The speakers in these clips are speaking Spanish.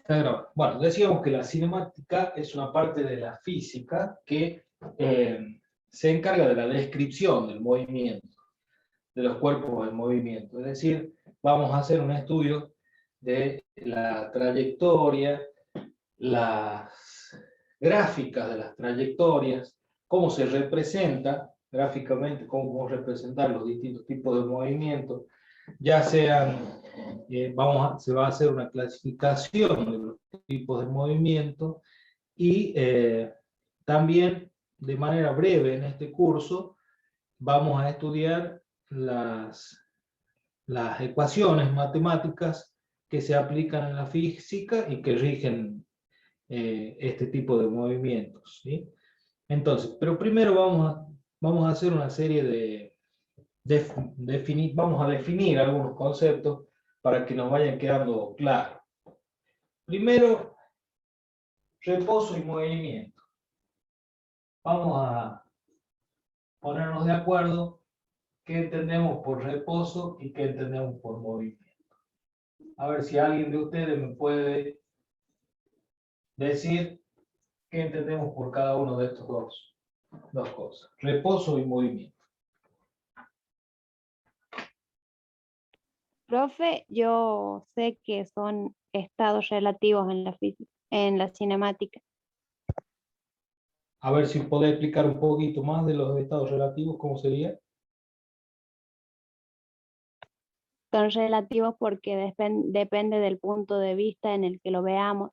Está grabado. Bueno, decíamos que la cinemática es una parte de la física que se encarga de la descripción del movimiento, de los cuerpos en movimiento. Es decir, vamos a hacer un estudio de la trayectoria, las gráficas de las trayectorias, cómo se representa gráficamente, cómo representar los distintos tipos de movimientos, ya sean, se va a hacer una clasificación de los tipos de movimiento y también de manera breve en este curso vamos a estudiar las ecuaciones matemáticas que se aplican en la física y que rigen este tipo de movimientos, ¿sí? Entonces, pero primero vamos a hacer una serie vamos a definir algunos conceptos para que nos vayan quedando claros. Primero, reposo y movimiento. Vamos a ponernos de acuerdo qué entendemos por reposo y qué entendemos por movimiento. A ver si alguien de ustedes me puede decir qué entendemos por cada uno de estos dos cosas, reposo y movimiento. Profe, yo sé que son estados relativos en la física, en la cinemática. A ver si podés explicar un poquito más de los estados relativos, ¿cómo sería? Son relativos porque depende del punto de vista en el que lo veamos.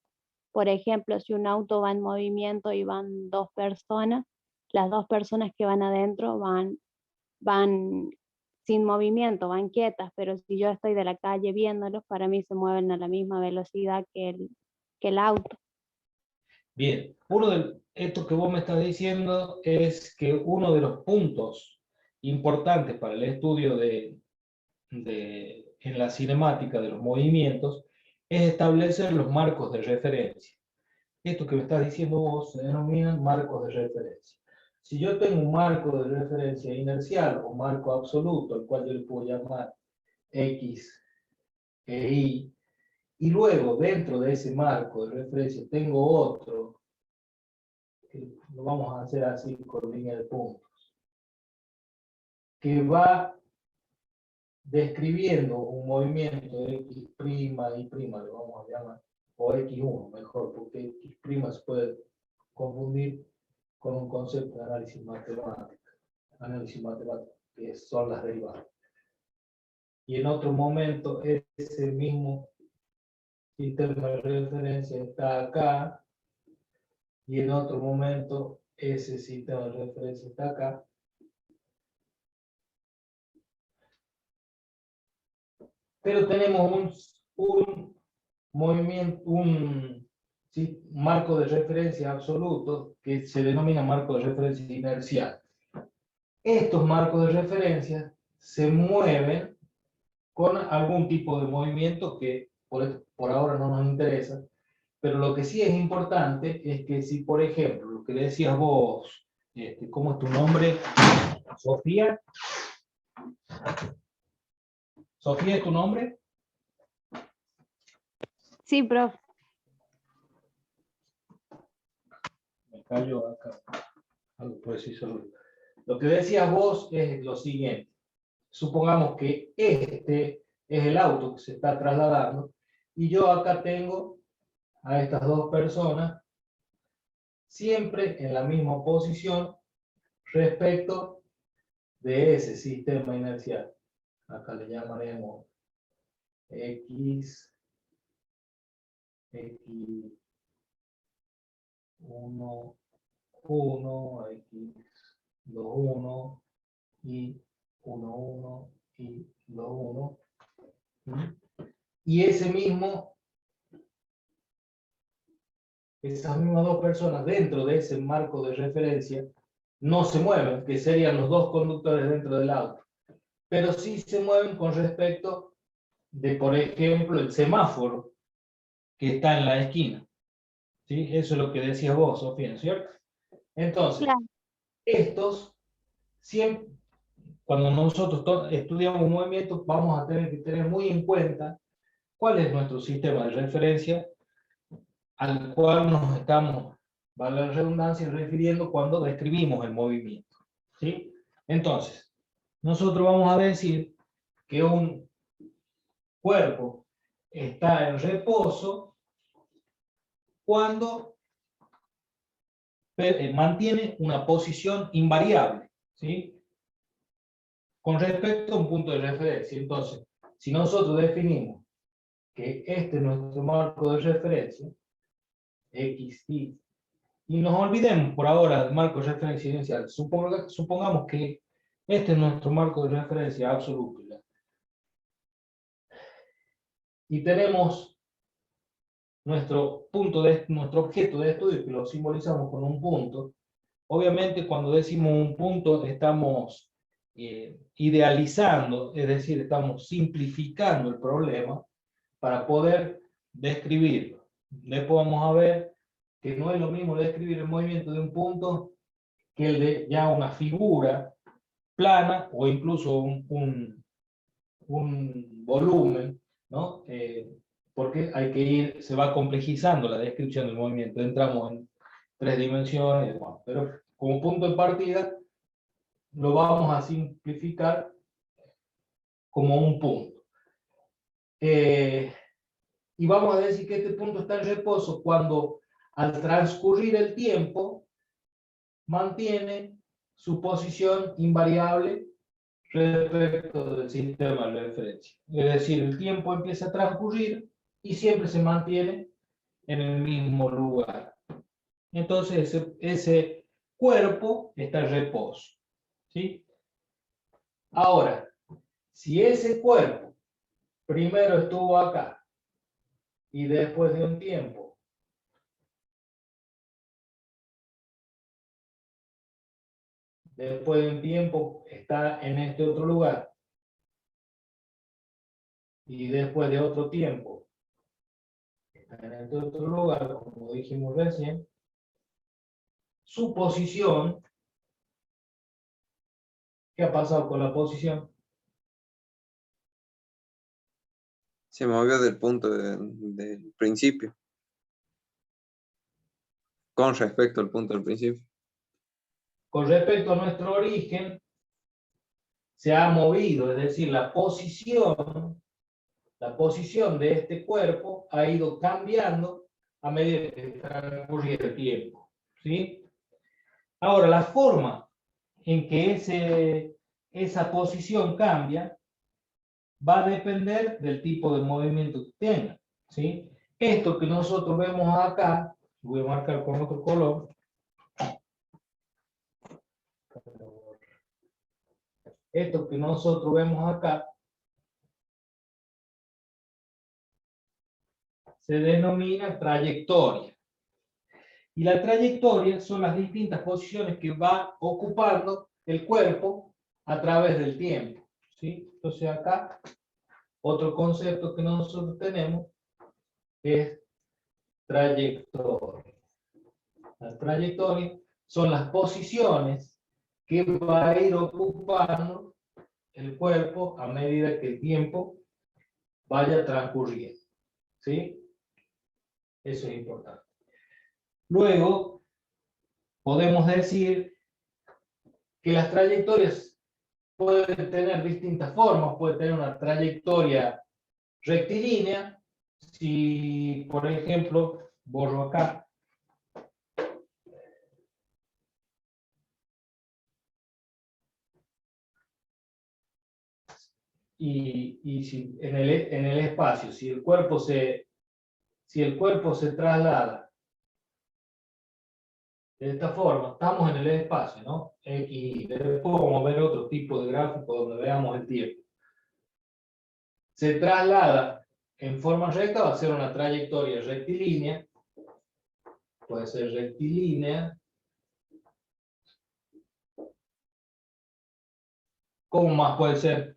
Por ejemplo, si un auto va en movimiento y van dos personas, las dos personas que van adentro van sin movimiento, van quietas, pero si yo estoy de la calle viéndolos, para mí se mueven a la misma velocidad que el auto. Bien, esto que vos me estás diciendo es que uno de los puntos importantes para el estudio en la cinemática de los movimientos es establecer los marcos de referencia. Esto que me estás diciendo vos se denominan marcos de referencia. Si yo tengo un marco de referencia inercial o marco absoluto, al cual yo le puedo llamar X e Y, y luego dentro de ese marco de referencia tengo otro, que lo vamos a hacer así con línea de puntos, que va describiendo un movimiento de X' y', lo vamos a llamar, o X1 mejor, porque X' se puede confundir con un concepto de análisis matemático, que son las derivadas. Y en otro momento ese mismo sistema de referencia está acá, y en otro momento ese sistema de referencia está acá. Pero tenemos un movimiento, sí, marco de referencia absoluto que se denomina marco de referencia inercial. Estos marcos de referencia se mueven con algún tipo de movimiento que por ahora no nos interesa, pero lo que sí es importante es que si, por ejemplo, lo que decías vos, ¿cómo es tu nombre? ¿Sofía? ¿Sofía es tu nombre? Sí, profe. Me callo acá. Algo preciso. Lo que decías vos es lo siguiente. Supongamos que este es el auto que se está trasladando y yo acá tengo a estas dos personas siempre en la misma posición respecto de ese sistema inercial. Acá le llamaremos X, X1, 1, X2, 1 y 1, 1 y 2, 1. Y esas mismas dos personas dentro de ese marco de referencia no se mueven, que serían los dos conductores dentro del auto, pero sí se mueven con respecto de, por ejemplo, el semáforo que está en la esquina. ¿Sí? Eso es lo que decías vos, Sofía, ¿no es cierto? Entonces, Claro. estos siempre, cuando nosotros estudiamos movimientos, vamos a tener que tener muy en cuenta cuál es nuestro sistema de referencia al cual nos estamos, vale la redundancia, refiriendo cuando describimos el movimiento. ¿Sí? Entonces, nosotros vamos a decir que un cuerpo está en reposo cuando mantiene una posición invariable, ¿sí? Con respecto a un punto de referencia. Entonces, si nosotros definimos que este es nuestro marco de referencia, X, y nos olvidemos por ahora del marco de referencia inicial, supongamos que este es nuestro marco de referencia absoluto, ¿ya? Y tenemos nuestro objeto de estudio, que lo simbolizamos con un punto. Obviamente, cuando decimos un punto, estamos idealizando, es decir, estamos simplificando el problema para poder describirlo. Después vamos a ver que no es lo mismo describir el movimiento de un punto que el de ya una figura plana o incluso un volumen, ¿no? Porque se va complejizando la descripción del movimiento. Entramos en 3 dimensiones, bueno, pero como punto de partida lo vamos a simplificar como un punto. Y vamos a decir que este punto está en reposo cuando al transcurrir el tiempo mantiene su posición invariable respecto del sistema de referencia. Es decir, el tiempo empieza a transcurrir y siempre se mantiene en el mismo lugar. Entonces ese cuerpo está en reposo, ¿sí? Ahora, si ese cuerpo primero estuvo acá y después de un tiempo está en este otro lugar y después de otro tiempo está en este otro lugar, como dijimos recién, su posición, ¿qué ha pasado con la posición? Se movió del punto del principio. Con respecto al punto del principio. Con respecto a nuestro origen, se ha movido, es decir, la posición de este cuerpo ha ido cambiando a medida que transcurre el tiempo, ¿sí? Ahora, la forma en que esa posición cambia va a depender del tipo de movimiento que tenga, ¿sí? Esto que nosotros vemos acá, voy a marcar con otro color. Esto que nosotros vemos acá se denomina trayectoria. Y la trayectoria son las distintas posiciones que va ocupando el cuerpo a través del tiempo, ¿sí? Entonces acá, otro concepto que nosotros tenemos es trayectoria. Las trayectorias son las posiciones que va a ir ocupando el cuerpo a medida que el tiempo vaya transcurriendo, ¿sí? Eso es importante. Luego, podemos decir que las trayectorias pueden tener distintas formas. Puede tener una trayectoria rectilínea. Si, por ejemplo, borro acá. Y si en el espacio, si el cuerpo se traslada de esta forma, estamos en el espacio, ¿no? Y después vamos a ver otro tipo de gráfico donde veamos el tiempo. Se traslada en forma recta, va a ser una trayectoria rectilínea. Puede ser rectilínea. ¿Cómo más puede ser?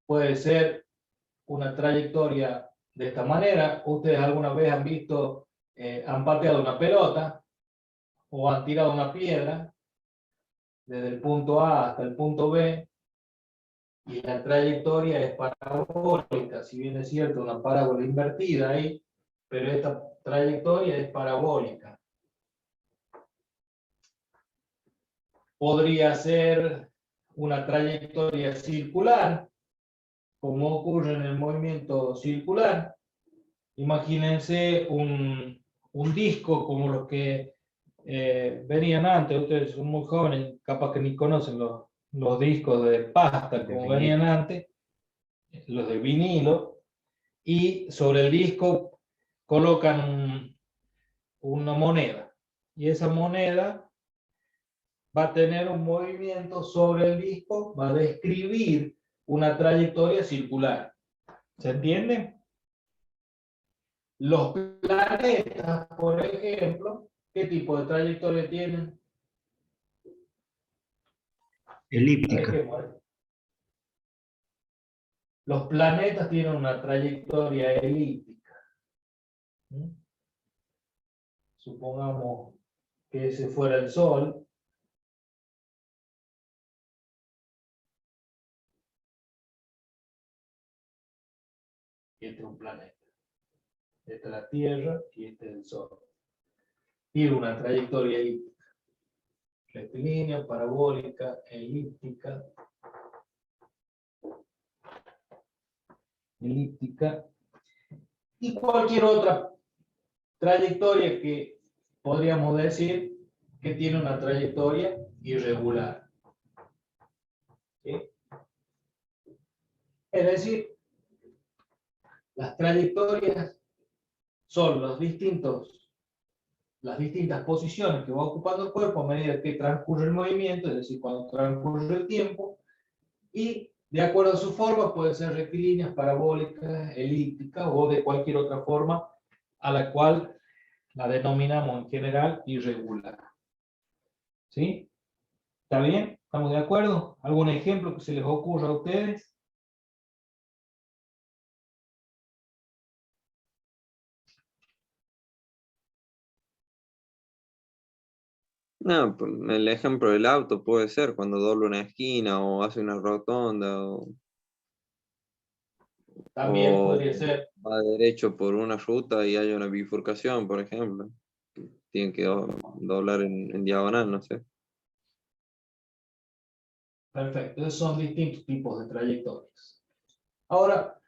Puede ser una trayectoria de esta manera. Ustedes alguna vez han visto, han pateado una pelota o han tirado una piedra desde el punto A hasta el punto B. y la trayectoria es parabólica, si bien es cierto una parábola invertida ahí, pero esta trayectoria es parabólica. Podría ser una trayectoria circular, como ocurre en el movimiento circular. Imagínense un disco como los que venían antes. Ustedes son muy jóvenes, capaz que ni conocen los discos de pasta como venían antes, los de vinilo, y sobre el disco colocan una moneda, y esa moneda va a tener un movimiento sobre el disco, va a describir una trayectoria circular. ¿Se entiende? Los planetas, por ejemplo, ¿qué tipo de trayectoria tienen? Elíptica. Los planetas tienen una trayectoria elíptica. Supongamos que ese fuera el Sol. Y este es un planeta. Esta es la Tierra y este es el Sol. Tiene una trayectoria elíptica. Rectilínea, parabólica, elíptica. Elíptica. Y cualquier otra trayectoria que podríamos decir que tiene una trayectoria irregular. ¿Sí? Es decir, las trayectorias son las distintas posiciones que va ocupando el cuerpo a medida que transcurre el movimiento, es decir, cuando transcurre el tiempo, y de acuerdo a su forma pueden ser rectilíneas, parabólicas, elípticas o de cualquier otra forma a la cual la denominamos en general irregular. ¿Sí? ¿Está bien? ¿Estamos de acuerdo? ¿Algún ejemplo que se les ocurra a ustedes? No, pues, el ejemplo del auto puede ser cuando dobla una esquina o hace una rotonda También o podría ser. va derecho por una ruta y hay una bifurcación, por ejemplo. Tienen que doblar en diagonal, no sé. Perfecto, esos son distintos tipos de trayectorias. Ahora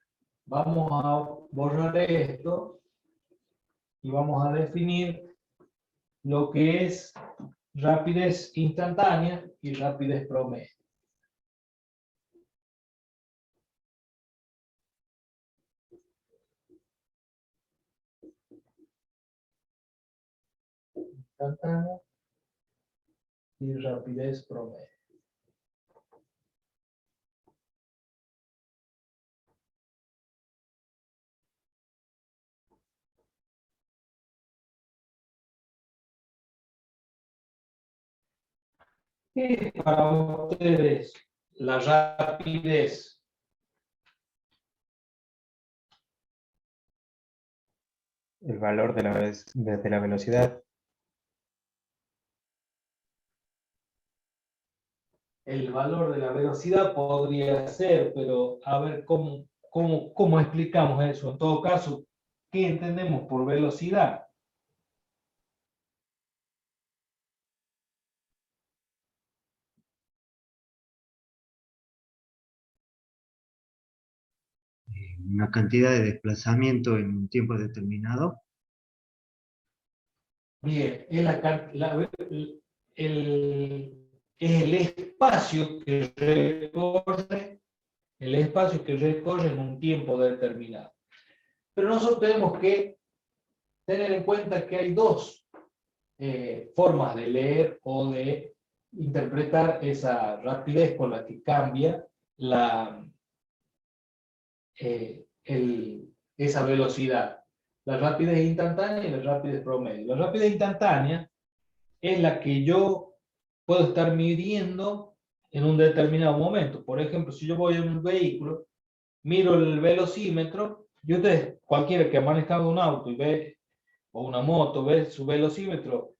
vamos a borrar esto y vamos a definir lo que es rapidez instantánea y rapidez promedio. Instantánea y rapidez promedio. ¿Qué es para ustedes la rapidez? El valor de la velocidad. El valor de la velocidad podría ser, pero a ver cómo explicamos eso. En todo caso, ¿qué entendemos por velocidad? Una cantidad de desplazamiento en un tiempo determinado. Bien, es el espacio que recorre en un tiempo determinado. Pero nosotros tenemos que tener en cuenta que hay dos formas de leer o de interpretar esa rapidez con la que cambia esa velocidad. La rapidez instantánea y la rapidez promedio. La rapidez instantánea es la que yo puedo estar midiendo en un determinado momento. Por ejemplo, si yo voy en un vehículo, miro el velocímetro, y ustedes, cualquiera que ha manejado un auto y ve, o una moto, ve su velocímetro,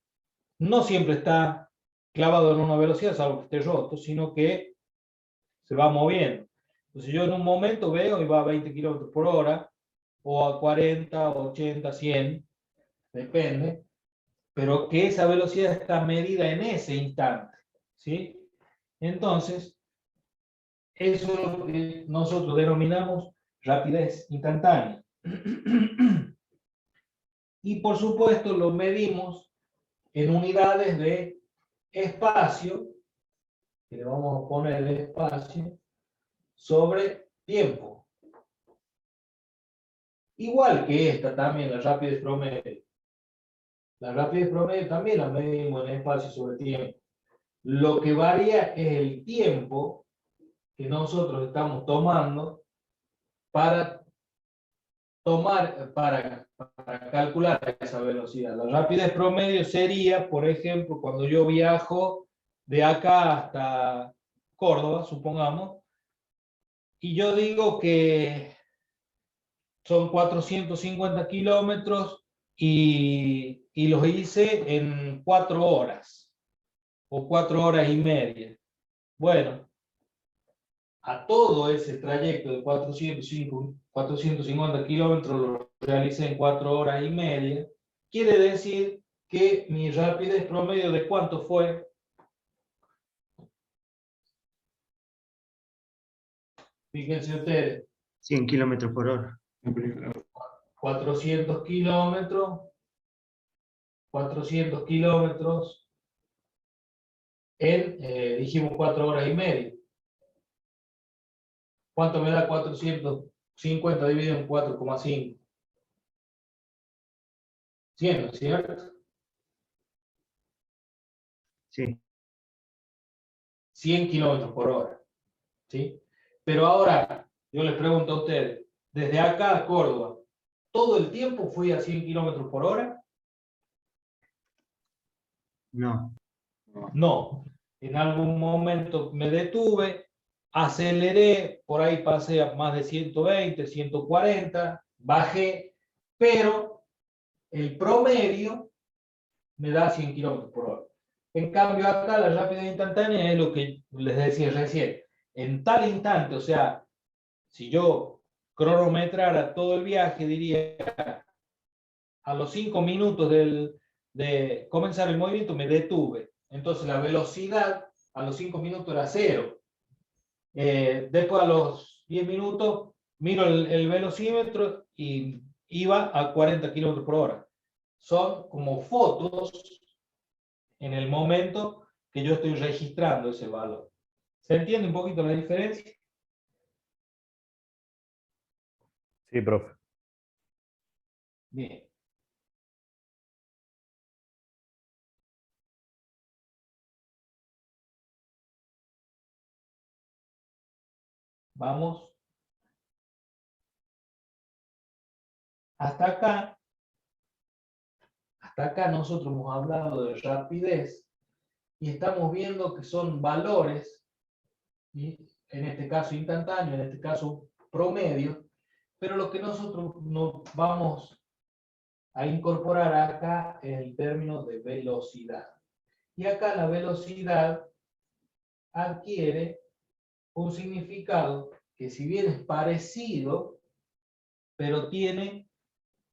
no siempre está clavado en una velocidad, salvo que esté roto, sino que se va moviendo. Entonces yo en un momento veo y va a 20 kilómetros por hora, o a 40, 80, 100, depende, pero que esa velocidad está medida en ese instante, ¿sí? Entonces, eso es lo que nosotros denominamos rapidez instantánea. Y por supuesto lo medimos en unidades de espacio, que le vamos a poner el espacio, sobre tiempo. Igual que esta también, la rapidez promedio. La rapidez promedio también la medimos en espacio sobre tiempo. Lo que varía es el tiempo que nosotros estamos tomando para calcular esa velocidad. La rapidez promedio sería, por ejemplo, cuando yo viajo de acá hasta Córdoba, supongamos, y yo digo que son 450 kilómetros y los hice en 4 horas o 4 horas y media. Bueno, a todo ese trayecto de 450 kilómetros lo realicé en 4 horas y media. Quiere decir que mi rapidez promedio de ¿cuánto fue? Fíjense ustedes. 100 kilómetros por hora. 400 kilómetros. 400 kilómetros en, dijimos, 4 horas y media. ¿Cuánto me da 450 dividido en 4,5? 100, ¿cierto? Sí. 100 kilómetros por hora. ¿Sí? Pero ahora, yo les pregunto a ustedes, desde acá a Córdoba, ¿todo el tiempo fui a 100 kilómetros por hora? No. No. En algún momento me detuve, aceleré, por ahí pasé a más de 120, 140, bajé, pero el promedio me da 100 kilómetros por hora. En cambio, acá la rapidez instantánea es lo que les decía recién. En tal instante, o sea, si yo cronometrara todo el viaje, diría, a los 5 minutos de comenzar el movimiento me detuve. Entonces la velocidad a los 5 minutos era 0. Después a los 10 minutos miro el velocímetro y iba a 40 kilómetros por hora. Son como fotos en el momento que yo estoy registrando ese valor. ¿Se entiende un poquito la diferencia? Sí, profe. Bien. Vamos. Hasta acá nosotros hemos hablado de rapidez y estamos viendo que son valores, ¿sí? En este caso instantáneo, en este caso promedio, pero lo que nosotros nos vamos a incorporar acá es el término de velocidad. Y acá la velocidad adquiere un significado que, si bien es parecido, pero tiene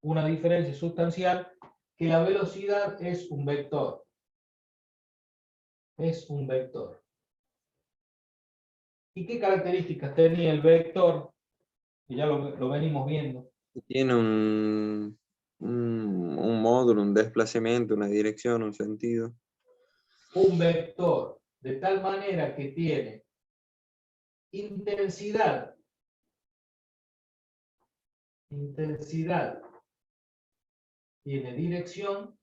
una diferencia sustancial, que la velocidad es un vector. Es un vector. ¿Y qué características tenía el vector? Que ya lo venimos viendo. Tiene un módulo, un desplazamiento, una dirección, un sentido. Un vector, de tal manera que tiene intensidad, tiene dirección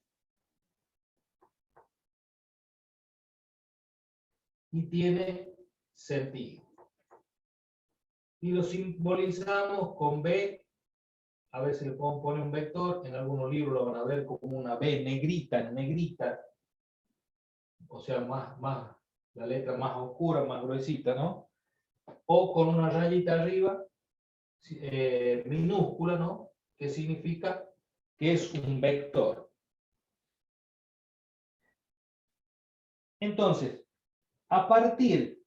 y tiene sentido. Y lo simbolizamos con B. A veces le podemos poner un vector, en algunos libros lo van a ver como una B negrita, o sea, la letra más oscura, más gruesita, ¿no? O con una rayita arriba, minúscula, ¿no? Que significa que es un vector. Entonces, a partir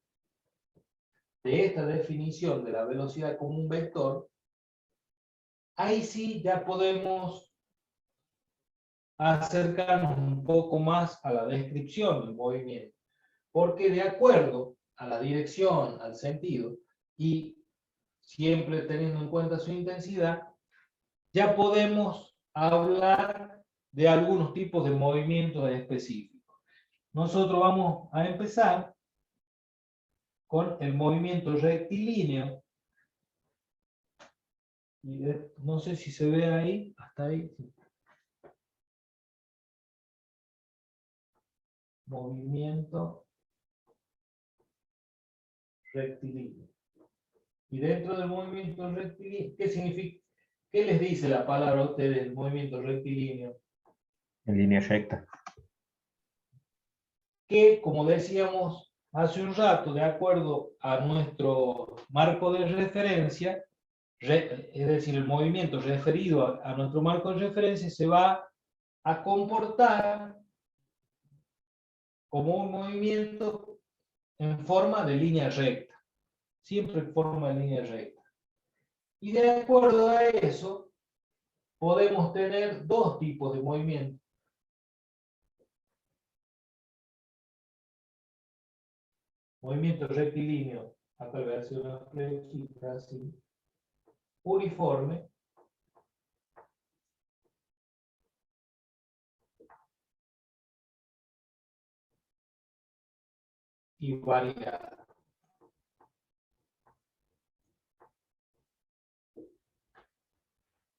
de esta definición de la velocidad como un vector, ahí sí ya podemos acercarnos un poco más a la descripción del movimiento, porque de acuerdo a la dirección, al sentido, y siempre teniendo en cuenta su intensidad, ya podemos hablar de algunos tipos de movimientos específicos. Nosotros vamos a empezar con el movimiento rectilíneo. Y no sé si se ve ahí, hasta ahí. Movimiento rectilíneo. Y dentro del movimiento rectilíneo, ¿qué significa? ¿Qué les dice la palabra a ustedes del movimiento rectilíneo? En línea recta. Que, como decíamos hace un rato, de acuerdo a nuestro marco de referencia, es decir, el movimiento referido a nuestro marco de referencia se va a comportar como un movimiento en forma de línea recta, siempre en forma de línea recta. Y de acuerdo a eso, podemos tener dos tipos de movimiento. Movimiento rectilíneo, acá le voy a hacer una flechita así, uniforme, y variada.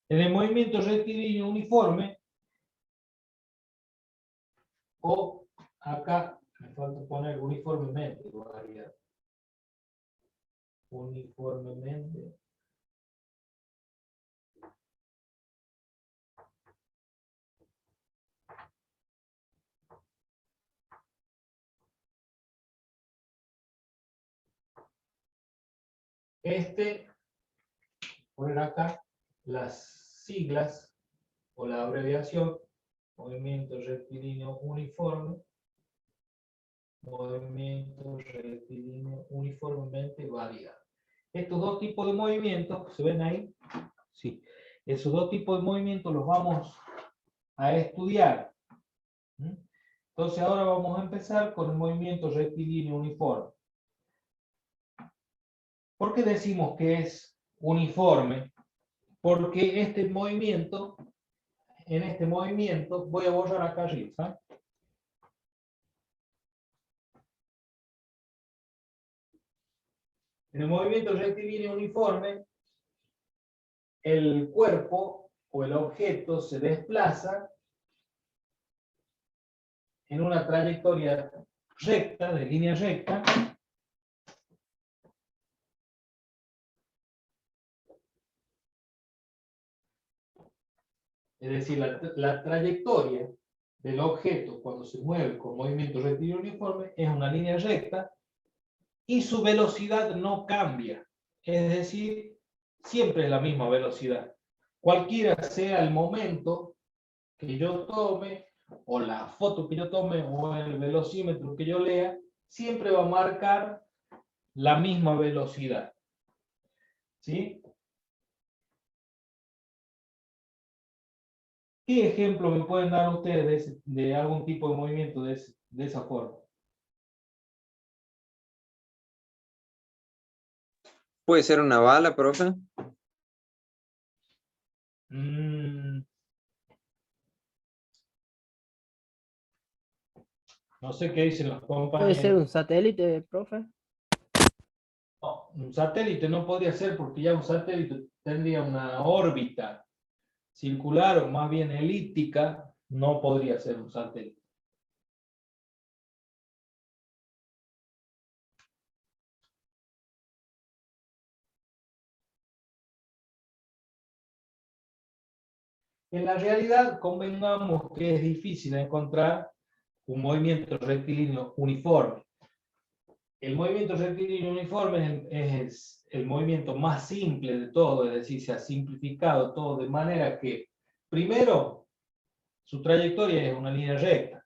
En el movimiento rectilíneo uniforme, o acá me falta poner uniformemente variada. Uniformemente poner acá las siglas o la abreviación: movimiento rectilíneo uniforme, movimiento rectilíneo uniformemente variado. Estos dos tipos de movimientos, ¿se ven ahí? Sí. Esos dos tipos de movimientos los vamos a estudiar. Entonces ahora vamos a empezar con el movimiento rectilíneo uniforme. ¿Por qué decimos que es uniforme? Porque este movimiento, en este movimiento, voy a borrar acá arriba, ¿sabes? En el movimiento rectilíneo uniforme, el cuerpo o el objeto se desplaza en una trayectoria recta, de línea recta, es decir, la trayectoria del objeto cuando se mueve con movimiento rectilíneo uniforme es una línea recta y su velocidad no cambia, es decir, siempre es la misma velocidad. Cualquiera sea el momento que yo tome, o la foto que yo tome, o el velocímetro que yo lea, siempre va a marcar la misma velocidad. ¿Sí? ¿Qué ejemplo me pueden dar ustedes de algún tipo de movimiento de esa forma? ¿Puede ser una bala, profe? No sé qué dicen los ¿Puede compañeros. ser un satélite, profe? No, un satélite no podría ser, porque ya un satélite tendría una órbita circular o más bien elíptica, no podría ser un satélite. En la realidad, convengamos que es difícil encontrar un movimiento rectilíneo uniforme. El movimiento rectilíneo uniforme es el movimiento más simple de todo, es decir, se ha simplificado todo de manera que, primero, su trayectoria es una línea recta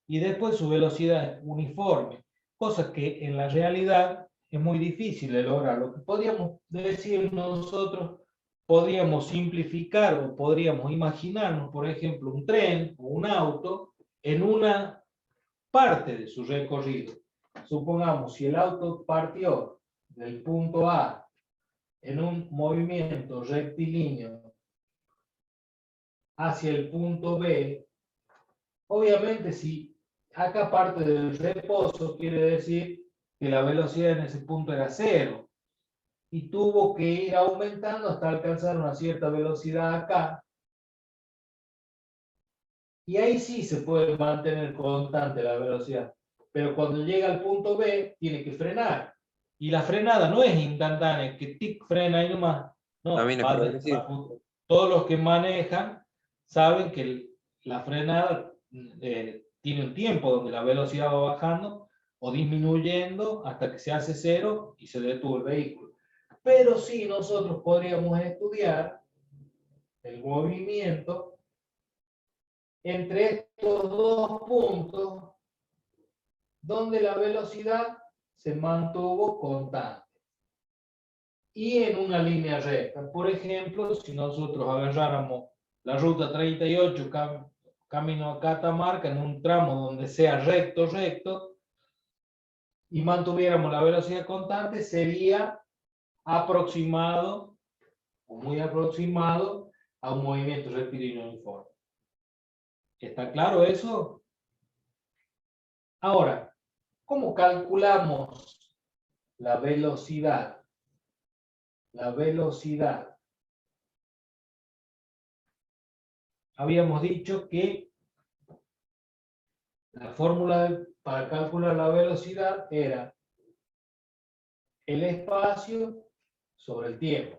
y después su velocidad es uniforme, cosa que en la realidad es muy difícil de lograr. Lo que podríamos decir nosotros, podríamos simplificar o podríamos imaginarnos, por ejemplo, un tren o un auto en una parte de su recorrido. Supongamos, si el auto partió del punto A en un movimiento rectilíneo hacia el punto B, obviamente si acá parte del reposo, quiere decir que la velocidad en ese punto era 0 y tuvo que ir aumentando hasta alcanzar una cierta velocidad acá, y ahí sí se puede mantener constante la velocidad, pero cuando llega al punto B tiene que frenar, y la frenada no es instantánea, que tic, frena ahí nomás, no, También es para decir. todos los que manejan saben que la frenada tiene un tiempo donde la velocidad va bajando o disminuyendo hasta que se hace 0 y se detuvo el vehículo. Pero sí nosotros podríamos estudiar el movimiento entre estos dos puntos donde la velocidad se mantuvo constante y en una línea recta. Por ejemplo, si nosotros agarráramos la ruta 38 camino a Catamarca en un tramo donde sea recto, y mantuviéramos la velocidad constante, sería aproximado o muy aproximado a un movimiento rectilíneo uniforme. ¿Está claro eso? Ahora, ¿cómo calculamos la velocidad? La velocidad. Habíamos dicho que la fórmula para calcular la velocidad era el espacio sobre el tiempo.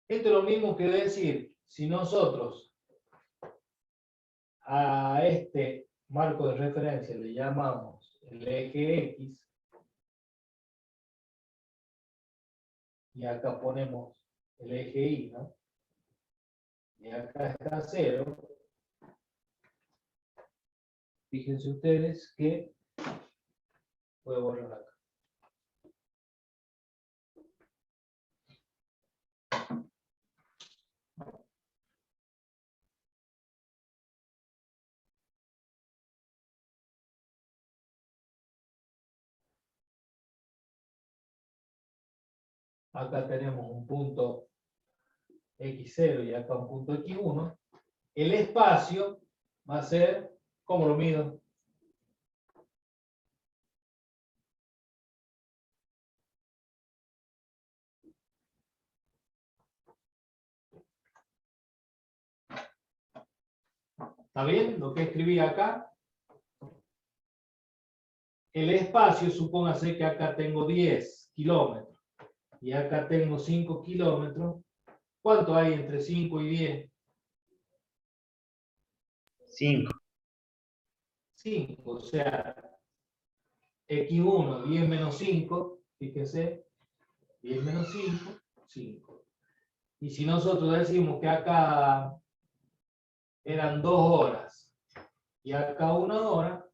Esto es lo mismo que decir, si nosotros a este marco de referencia le llamamos el eje X, y acá ponemos el eje Y, ¿no? Y acá está 0. Fíjense ustedes que voy a borrar acá. Acá tenemos un punto X0 y acá un punto X1. El espacio va a ser, ¿cómo lo mido? ¿Está bien lo que escribí acá? El espacio, supóngase que acá tengo 10 kilómetros y acá tengo 5 kilómetros. ¿Cuánto hay entre 5 y 10? 5. 5, o sea, X1, 10 menos 5, fíjense, 10 menos 5, 5. Y si nosotros decimos que acá eran 2 horas y acá 1 hora,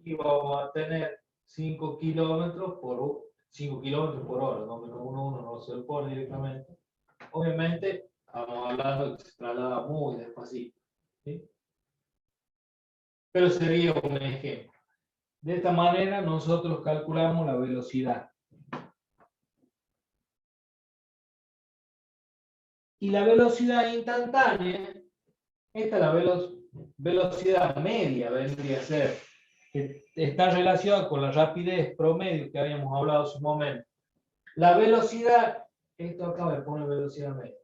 y vamos a tener 5 kilómetros por hora, no, menos 1 no se lo pone directamente. Obviamente, estamos hablando de que se traslada muy despacito, ¿sí? Pero sería un ejemplo. De esta manera nosotros calculamos la velocidad. Y la velocidad instantánea, esta es la velocidad media, vendría a ser, que está relacionada con la rapidez promedio que habíamos hablado hace un momento. La velocidad, esto acá me pone velocidad media.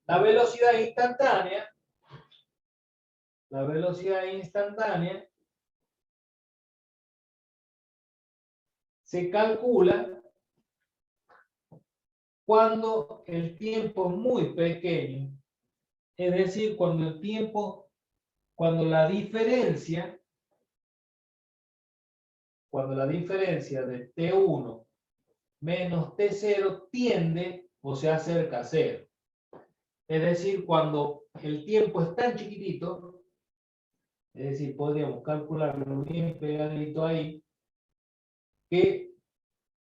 La velocidad instantánea se calcula cuando el tiempo es muy pequeño, es decir, cuando la diferencia de T1 menos T0 tiende o se acerca a cero. Es decir, cuando el tiempo es tan chiquitito, es decir, podríamos calcularlo bien pegadito ahí, que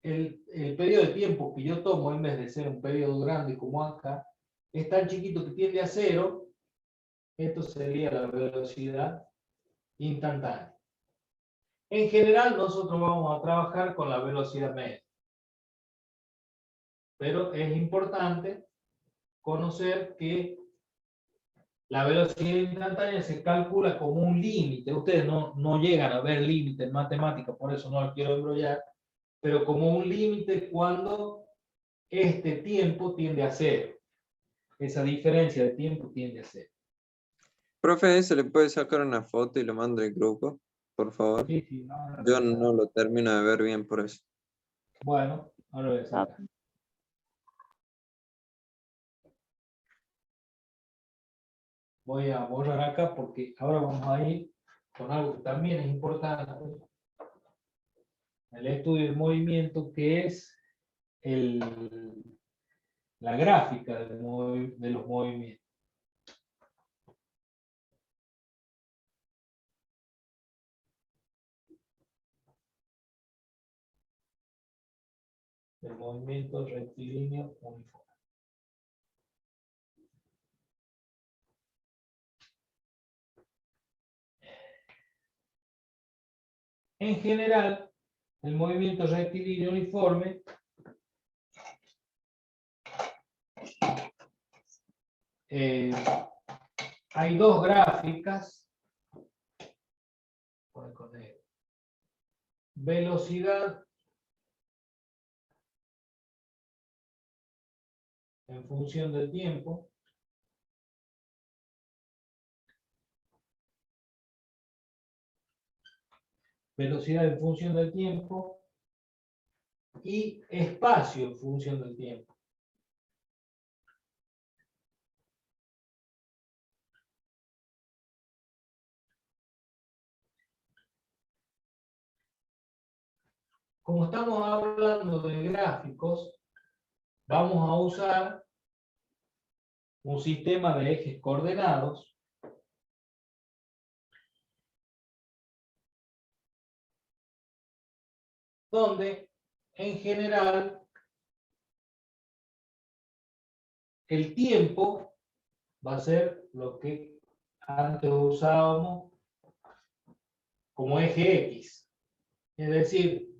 el periodo de tiempo que yo tomo, en vez de ser un periodo grande como acá, es tan chiquito que tiende a cero. Esto sería la velocidad instantánea. En general, nosotros vamos a trabajar con la velocidad media. Pero es importante conocer que la velocidad instantánea se calcula como un límite. Ustedes no llegan a ver límite en matemáticas, por eso no lo quiero enrollar, pero como un límite cuando este tiempo tiende a cero. Esa diferencia de tiempo tiende a cero. Profe, ¿se le puede sacar una foto y lo mando al grupo? Por favor. Sí, sí, ahora Yo no lo termino de ver bien por eso. Bueno, ahora voy a sacar. Voy a borrar acá porque ahora vamos a ir con algo que también es importante. El estudio del movimiento, que es la gráfica de los movimientos. El movimiento rectilíneo uniforme. En general, el movimiento rectilíneo uniforme hay dos gráficas. Velocidad en función del tiempo. Velocidad en función del tiempo y espacio en función del tiempo. Como estamos hablando de gráficos, vamos a usar un sistema de ejes coordenados donde en general el tiempo va a ser lo que antes usábamos como eje X. Es decir,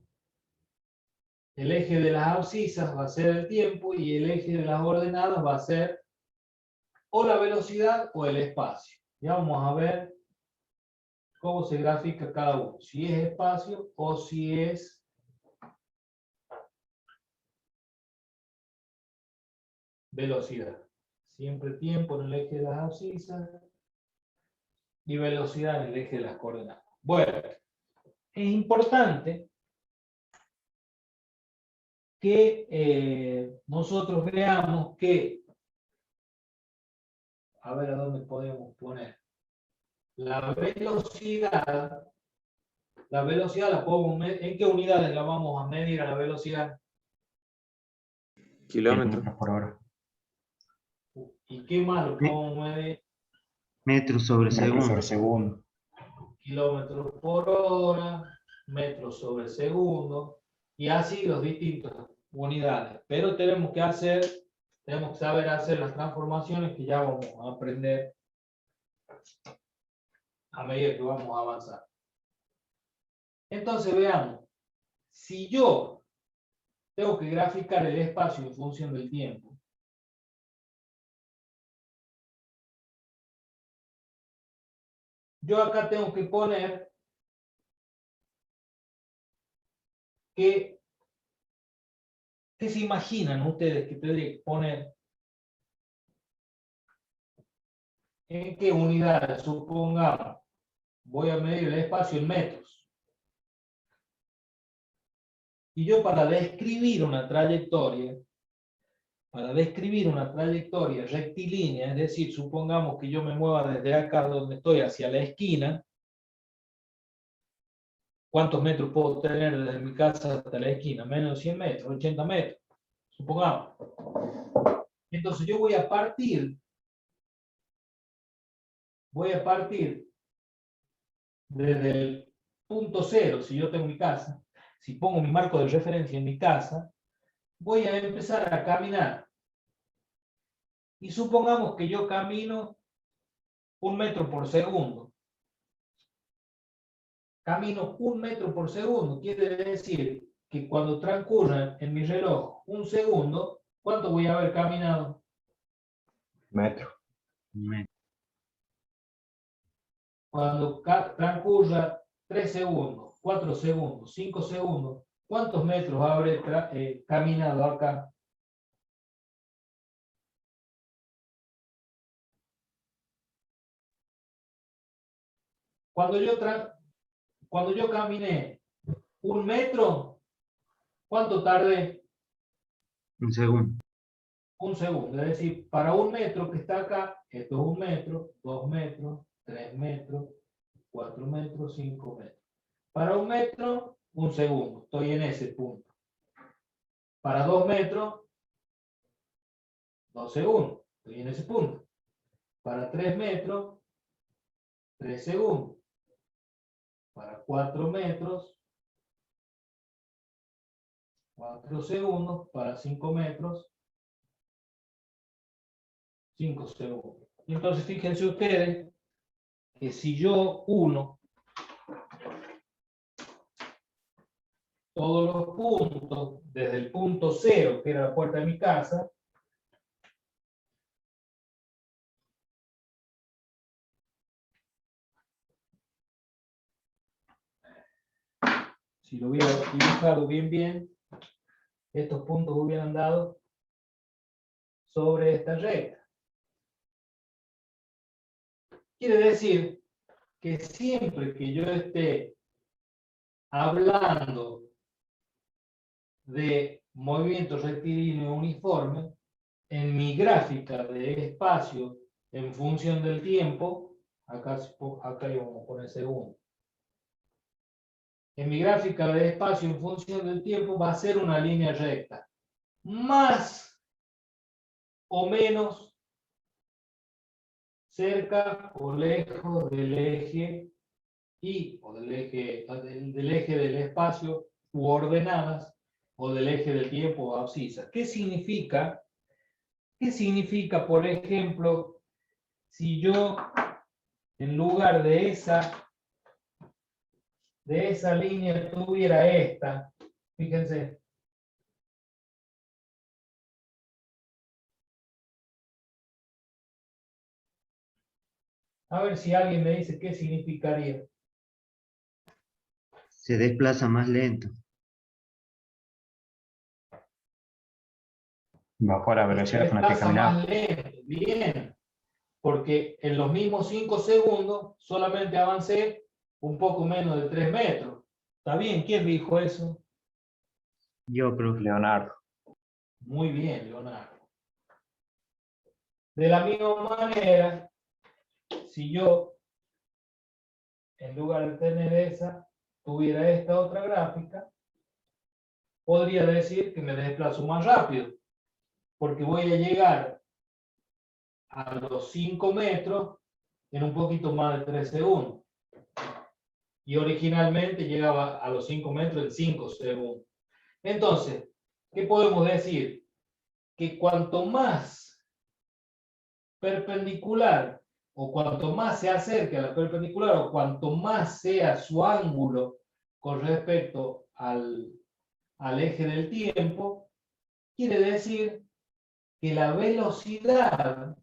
el eje de las abscisas va a ser el tiempo y el eje de las ordenadas va a ser o la velocidad o el espacio. Ya vamos a ver cómo se grafica cada uno. Si es espacio o si es velocidad. Siempre tiempo en el eje de las abscisas y velocidad en el eje de las coordenadas. Bueno, es importante que nosotros veamos que, a ver a dónde podemos poner, la velocidad la podemos medir. ¿En qué unidades la vamos a medir a la velocidad? Kilómetros. Por hora. ¿Y qué más lo podemos medir? Metros sobre Metros segundo. sobre segundo. Kilómetros por hora, metros sobre segundo, y así los distintas unidades. Pero tenemos que saber hacer las transformaciones que ya vamos a aprender a medida que vamos a avanzar. Entonces veamos, si yo tengo que graficar el espacio en función del tiempo, yo acá tengo que poner ¿qué se imaginan ustedes que tendría que poner? ¿En qué unidades? Supongamos, voy a medir el espacio en metros. Y yo para describir una trayectoria rectilínea, es decir, supongamos que yo me mueva desde acá donde estoy hacia la esquina, ¿cuántos metros puedo tener desde mi casa hasta la esquina? Menos de 100 metros, 80 metros. Supongamos. Entonces yo voy a partir desde el punto cero, si yo tengo mi casa, si pongo mi marco de referencia en mi casa, voy a empezar a caminar. Y supongamos que yo camino 1 metro por segundo. Camino 1 metro por segundo. Quiere decir que cuando transcurra en mi reloj 1 segundo, ¿cuánto voy a haber caminado? Metro. Cuando transcurra 3 segundos, 4 segundos, 5 segundos, ¿cuántos metros habré caminado acá? Cuando yo caminé 1 metro, ¿cuánto tardé? 1 segundo. 1 segundo. Es decir, para 1 metro que está acá, esto es 1 metro, 2 metros, 3 metros, 4 metros, 5 metros. Para 1 metro, 1 segundo. Estoy en ese punto. Para 2 metros, 2 segundos. Estoy en ese punto. Para 3 metros, 3 segundos. Para 4 metros, 4 segundos. Para 5 metros, 5 segundos. Y entonces fíjense ustedes que si yo uno todos los puntos desde el punto cero, que era la puerta de mi casa, si lo hubiera dibujado bien, estos puntos hubieran dado sobre esta recta. Quiere decir que siempre que yo esté hablando de movimiento rectilíneo uniforme, en mi gráfica de espacio en función del tiempo, acá íbamos a poner segundo. En mi gráfica de espacio en función del tiempo va a ser una línea recta, más o menos cerca o lejos del eje y o del eje del espacio u ordenadas o del eje del tiempo o abscisas. ¿Qué significa? ¿Qué significa, por ejemplo, si yo en lugar de esa línea tuviera esta? Fíjense. A ver si alguien me dice qué significaría. Se desplaza más lento. Bajo la velocidad con la que Desplaza más caminaba. lento, bien, porque en los mismos 5 segundos solamente avancé un poco menos de 3 metros. ¿Está bien? ¿Quién dijo eso? Yo, profe. Leonardo. Muy bien, Leonardo. De la misma manera, si yo, en lugar de tener esa, tuviera esta otra gráfica, podría decir que me desplazo más rápido, porque voy a llegar a los 5 metros en un poquito más de 3 segundos. Y originalmente llegaba a los 5 metros en 5 segundos. Entonces, ¿qué podemos decir? Que cuanto más perpendicular o cuanto más se acerque a la perpendicular o cuanto más sea su ángulo con respecto al eje del tiempo, quiere decir que la velocidad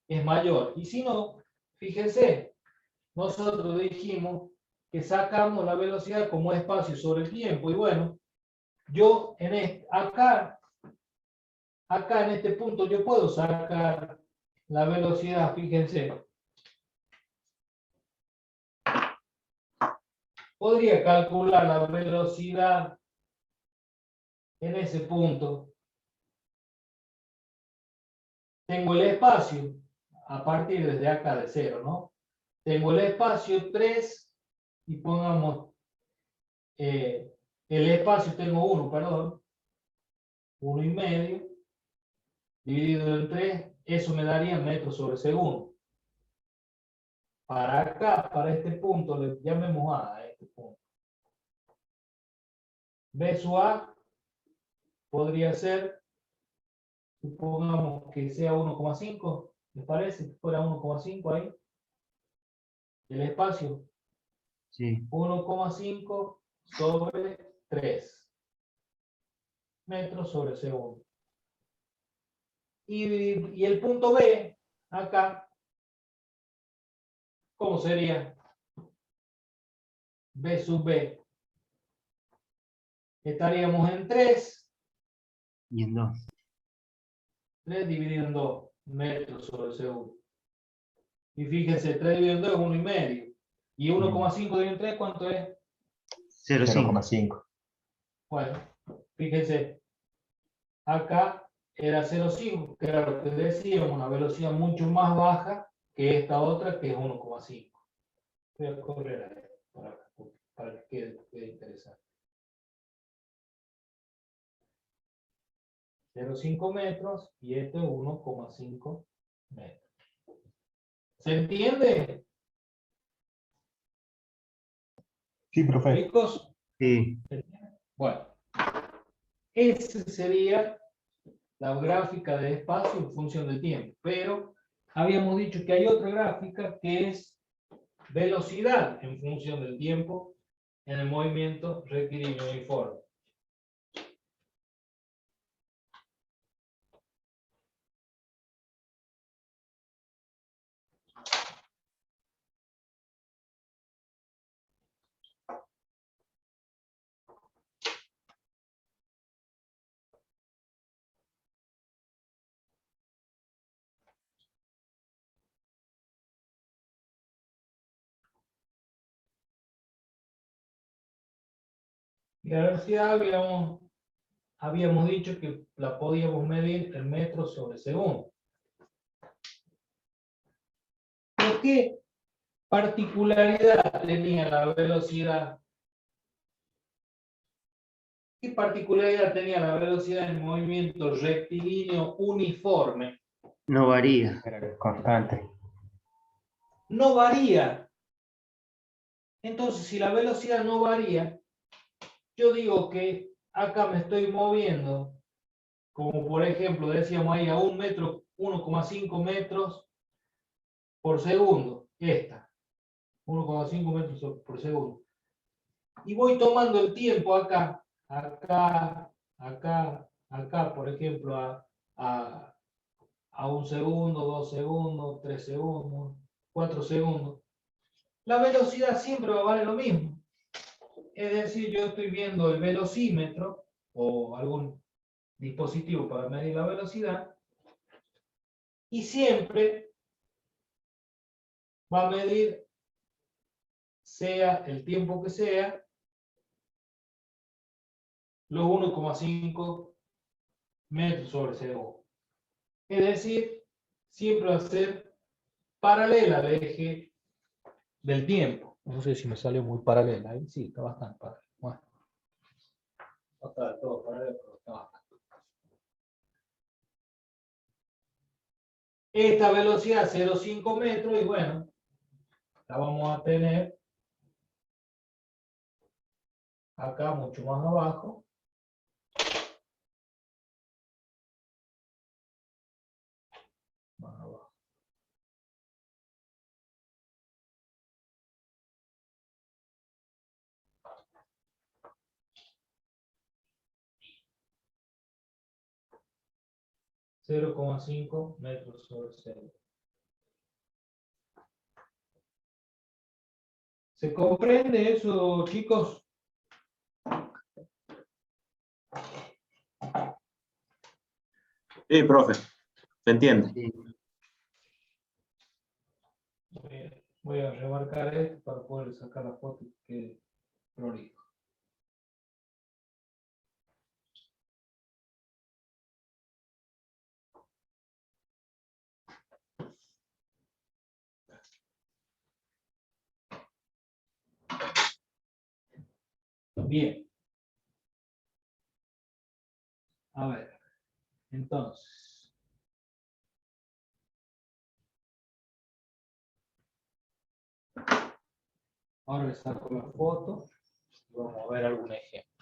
es mayor. Y si no, fíjense, nosotros dijimos que sacamos la velocidad como espacio sobre el tiempo. Y bueno, yo acá en este punto yo puedo sacar la velocidad, fíjense. Podría calcular la velocidad en ese punto. Tengo el espacio a partir desde acá de 0, ¿no? Tengo el espacio 3 y pongamos el espacio, tengo 1, perdón. 1,5 dividido en 3, eso me daría metros sobre segundo. Para acá, para este punto, le llamemos A este punto. B sub A podría ser, supongamos que sea 1,5, ¿les parece que fuera 1,5 ahí? El espacio, Sí, 1,5 sobre 3 metros sobre segundo. Y el punto B, acá, ¿cómo sería? B sub B. Estaríamos en 3 y en 2. dividido en 2 metros sobre segundo. Y fíjense, 3 dividido en 2 es 1,5. Y 1,5 dividido en 3, ¿cuánto es? 0,5. 0,5. Bueno, fíjense, acá era 0,5, que era lo que decíamos, una velocidad mucho más baja que esta otra, que es 1,5. Voy a correr a esto para que quede interesante. 0,5 metros y esto es 1,5 metros. ¿Se entiende, Sí, profe. chicos? Sí, Bueno, esa sería la gráfica de espacio en función del tiempo, pero habíamos dicho que hay otra gráfica que es velocidad en función del tiempo en el movimiento rectilíneo uniforme. Y la velocidad habíamos dicho que la podíamos medir en metros sobre segundo. ¿Pero qué particularidad tenía la velocidad? ¿Qué particularidad tenía la velocidad en movimiento rectilíneo uniforme? no varía. Era constante. No varía. Entonces, si la velocidad no varía, yo digo que acá me estoy moviendo, como por ejemplo decíamos ahí, a 1 metro, 1,5 metros por segundo. Esta, 1,5 metros por segundo. Y voy tomando el tiempo acá, por ejemplo, a 1 segundo, 2 segundos, 3 segundos, 4 segundos. La velocidad siempre va a valer lo mismo. Es decir, yo estoy viendo el velocímetro o algún dispositivo para medir la velocidad y siempre va a medir, sea el tiempo que sea, los 1,5 metros sobre segundo. Es decir, siempre va a ser paralela al eje del tiempo. No sé si me salió muy paralela. Ahí sí, está bastante paralela. Bueno, no está del todo paralela, pero está bastante. Esta velocidad 0,5 metros y bueno, la vamos a tener acá mucho más abajo. Más abajo. $0,5 metros sobre segundo. ¿Se comprende eso, chicos? Sí, profe, se entiende. Sí. Voy a remarcar esto para poder sacar la foto y que quede prolijo. Bien. A ver. Entonces, ahora le saco la foto y vamos a ver algún ejemplo.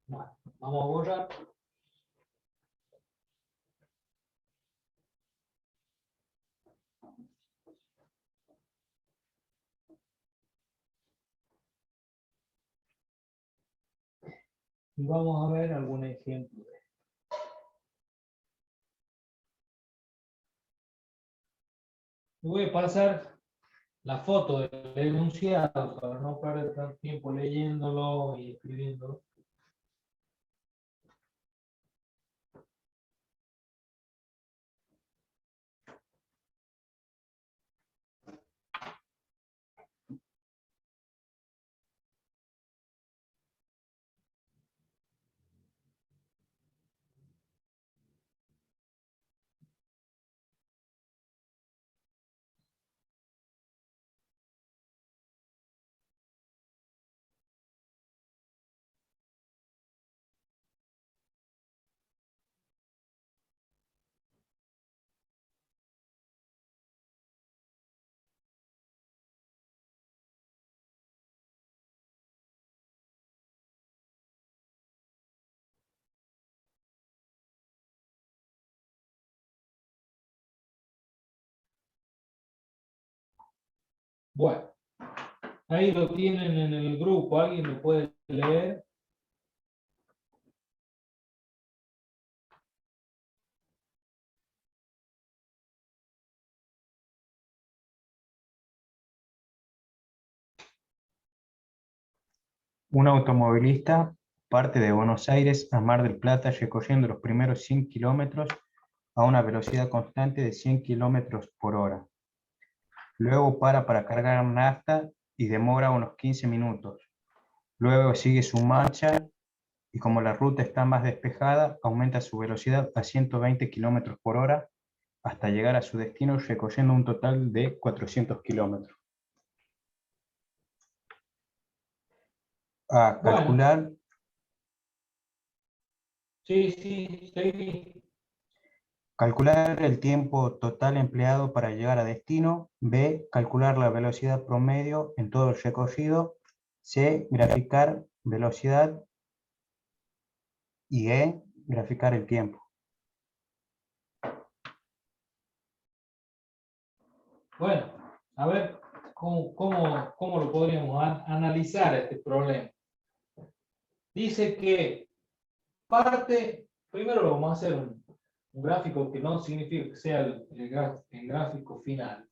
Bueno, vamos a borrar. Y vamos a ver algún ejemplo. Voy a pasar la foto del enunciado para no perder tanto tiempo leyéndolo y escribiéndolo. Bueno, ahí lo tienen en el grupo. ¿Alguien lo puede leer? Un automovilista parte de Buenos Aires a Mar del Plata recorriendo los primeros 100 kilómetros a una velocidad constante de 100 kilómetros por hora. Luego para cargar nafta y demora unos 15 minutos. Luego sigue su marcha y como la ruta está más despejada, aumenta su velocidad a 120 kilómetros por hora hasta llegar a su destino recorriendo un total de 400 kilómetros. A Bueno. calcular, Sí. calcular el tiempo total empleado para llegar a destino. B, calcular la velocidad promedio en todo el recorrido. C, graficar velocidad. Y E, graficar el tiempo. Bueno, a ver cómo lo podríamos analizar este problema. Dice que parte, primero vamos a hacer un gráfico que no significa que sea el gráfico final.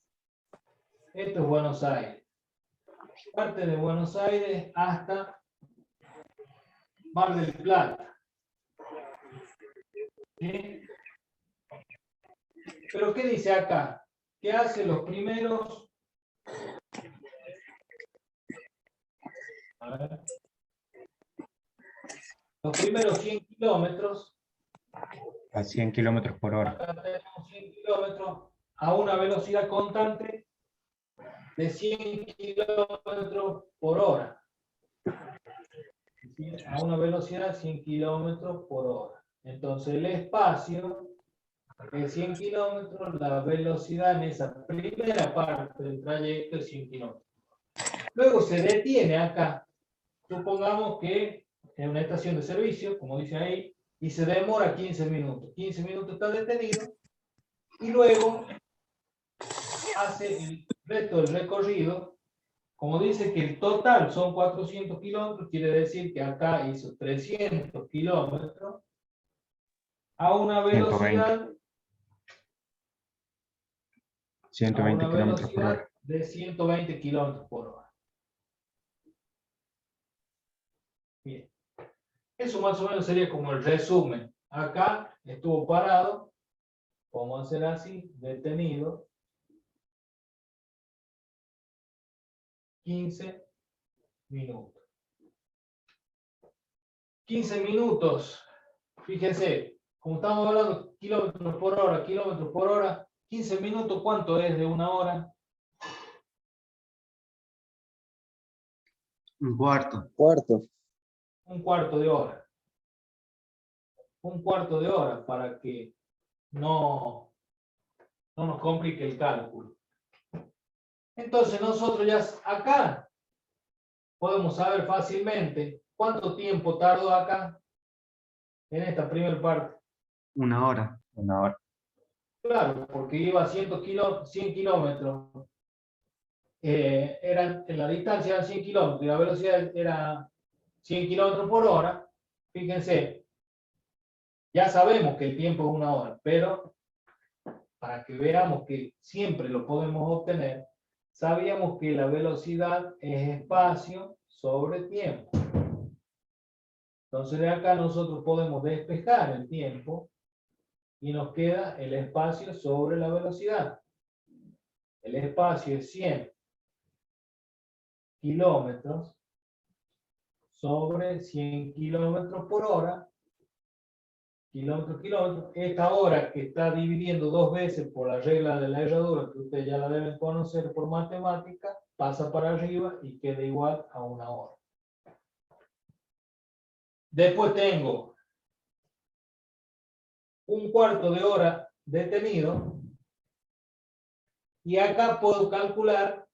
Esto es Buenos Aires. Parte de Buenos Aires hasta Mar del Plata. ¿Sí? Pero ¿qué dice acá? Que hace los primeros... A ver. Los primeros 100 kilómetros. A 100 kilómetros por hora. Acá tenemos 100 kilómetros a una velocidad constante de 100 kilómetros por hora. A una velocidad de 100 kilómetros por hora. Entonces el espacio es 100 kilómetros, la velocidad en esa primera parte del trayecto es 100 kilómetros. Luego se detiene acá. Supongamos que en una estación de servicio, como dice ahí, y se demora 15 minutos. 15 minutos está detenido y luego hace el resto del recorrido. Como dice que el total son 400 kilómetros, quiere decir que acá hizo 300 kilómetros a una 120. velocidad, 120 kilómetros por hora. de 120 kilómetros por hora. Bien. Eso más o menos sería como el resumen. Acá estuvo parado, vamos a hacer así, detenido, 15 minutos. 15 minutos, fíjense, como estamos hablando kilómetros por hora, 15 minutos, ¿cuánto es de una hora? Un cuarto. Cuarto. Un cuarto de hora. Un cuarto de hora para que no nos complique el cálculo. Entonces nosotros ya acá podemos saber fácilmente cuánto tiempo tardó acá en esta primera parte. Una hora. Una hora. Claro, porque iba a 100 kilómetros. La distancia era 100 kilómetros y la velocidad era 100 kilómetros por hora. Fíjense, ya sabemos que el tiempo es una hora, pero para que veamos que siempre lo podemos obtener, sabíamos que la velocidad es espacio sobre tiempo. Entonces de acá nosotros podemos despejar el tiempo y nos queda el espacio sobre la velocidad. El espacio es 100 kilómetros sobre 100 kilómetros por hora. Kilómetros. Esta hora que está dividiendo dos veces por la regla de la herradura, que ustedes ya la deben conocer por matemática, pasa para arriba y queda igual a una hora. Después tengo un cuarto de hora detenido y acá puedo calcular,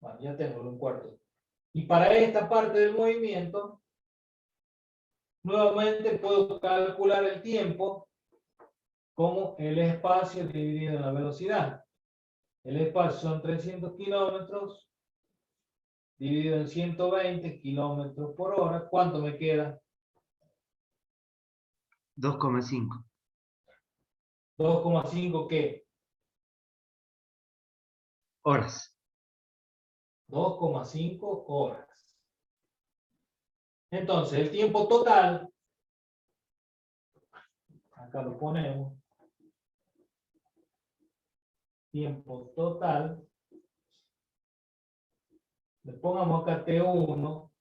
bueno, ya tengo un cuarto. Y para esta parte del movimiento, nuevamente puedo calcular el tiempo como el espacio dividido en la velocidad. El espacio son 300 kilómetros dividido en 120 kilómetros por hora. ¿Cuánto me queda? 2,5. 2,5 ¿qué? Horas. 2,5 horas. Entonces, el tiempo total, acá lo ponemos, tiempo total, le pongamos acá T1,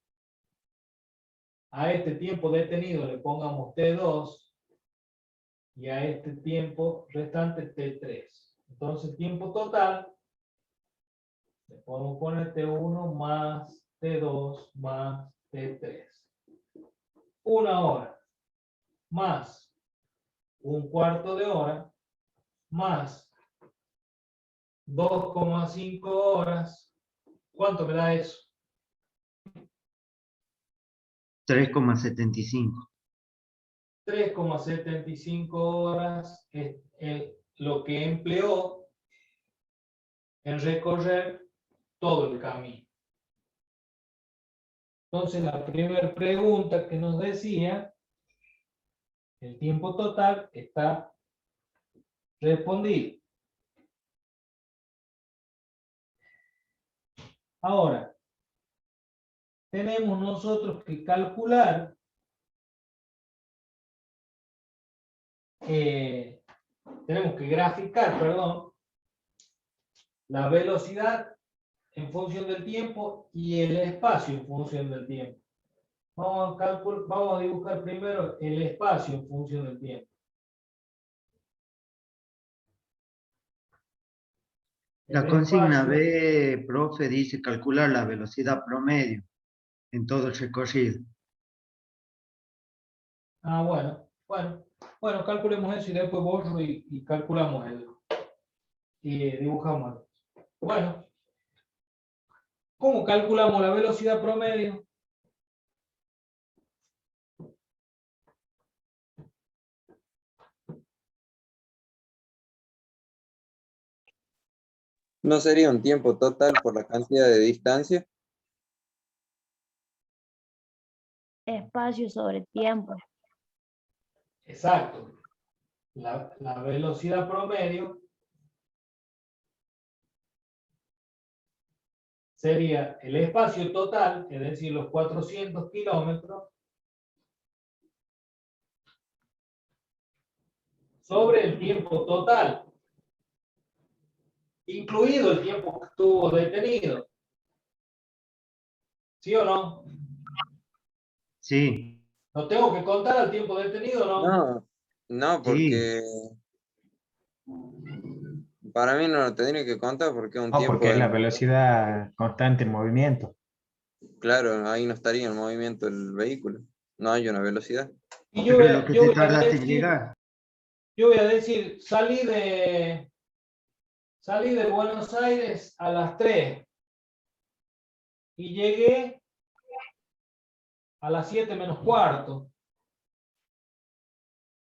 a este tiempo detenido le pongamos T2, y a este tiempo restante T3. Entonces, tiempo total, le podemos poner T1 más T2 más T3. Una hora, más un cuarto de hora, más 2,5 horas. ¿Cuánto me da eso? 3,75. 3,75 horas es lo que empleó en recorrer todo el camino. Entonces, la primera pregunta que nos decía, el tiempo total está respondido. Ahora, tenemos nosotros que calcular tenemos que graficar, perdón, la velocidad en función del tiempo y el espacio en función del tiempo. Vamos a dibujar primero el espacio en función del tiempo. La consigna B, profe, dice calcular la velocidad promedio en todo el recorrido. Ah, bueno, calculemos eso y después borro y calculamos y dibujamos. Bueno, ¿cómo calculamos la velocidad promedio? ¿No sería un tiempo total por la cantidad de distancia? Espacio sobre tiempo. Exacto. La velocidad promedio sería el espacio total, es decir, los 400 kilómetros, sobre el tiempo total, incluido el tiempo que estuvo detenido. ¿Sí o no? Sí, ¿No tengo que contar al tiempo detenido o no? No, no, sí. porque para mí no lo tendría que contar porque es un No, tiempo porque es la de... velocidad constante en movimiento. Claro, ahí no estaría en movimiento el vehículo. No hay una velocidad. Y Pero lo que te tardaste en llegar. yo voy a decir, salí de Buenos Aires a las 3 y llegué a las 7 menos cuarto.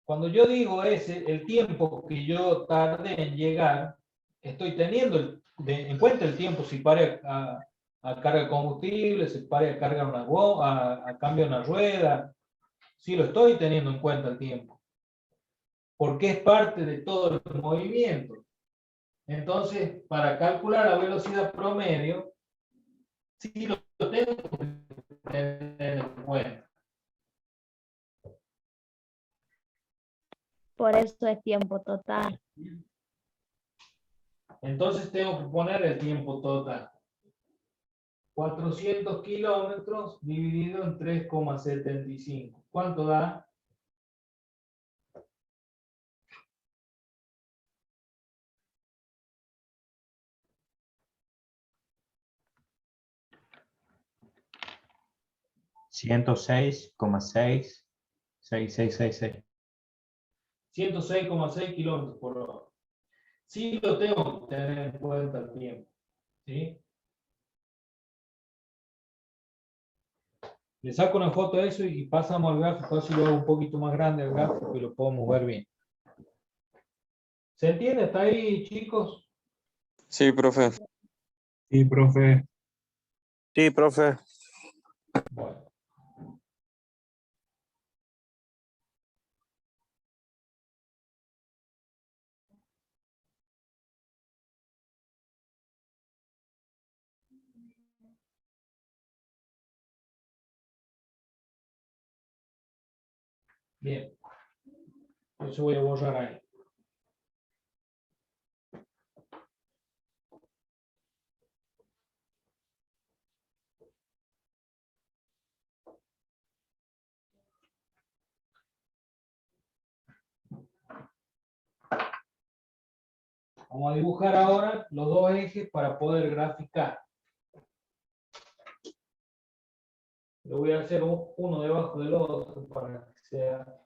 Cuando yo digo el tiempo que yo tardé en llegar, estoy teniendo en cuenta el tiempo si paré a carga de combustible, si paré a cargar a cambiar una rueda. Sí lo estoy teniendo en cuenta el tiempo, porque es parte de todo el movimiento. Entonces, para calcular la velocidad promedio, sí lo tengo que tener en cuenta. Por eso es tiempo total. Entonces tengo que poner el tiempo total. 400 kilómetros dividido en 3,75. ¿Cuánto da? $106,66666. 106,6 kilómetros por hora. Sí lo tengo que tener en cuenta el tiempo. ¿Sí? Le saco una foto de eso y pasamos al gráfico, así lo hago un poquito más grande el gráfico y lo podemos ver bien. ¿Se entiende? ¿Está ahí, chicos? Sí, profe. Sí, profe. Sí, profe. Bueno. Bien. Entonces voy a borrar ahí. Vamos a dibujar ahora los dos ejes para poder graficar. Lo voy a hacer uno debajo del otro para que sea...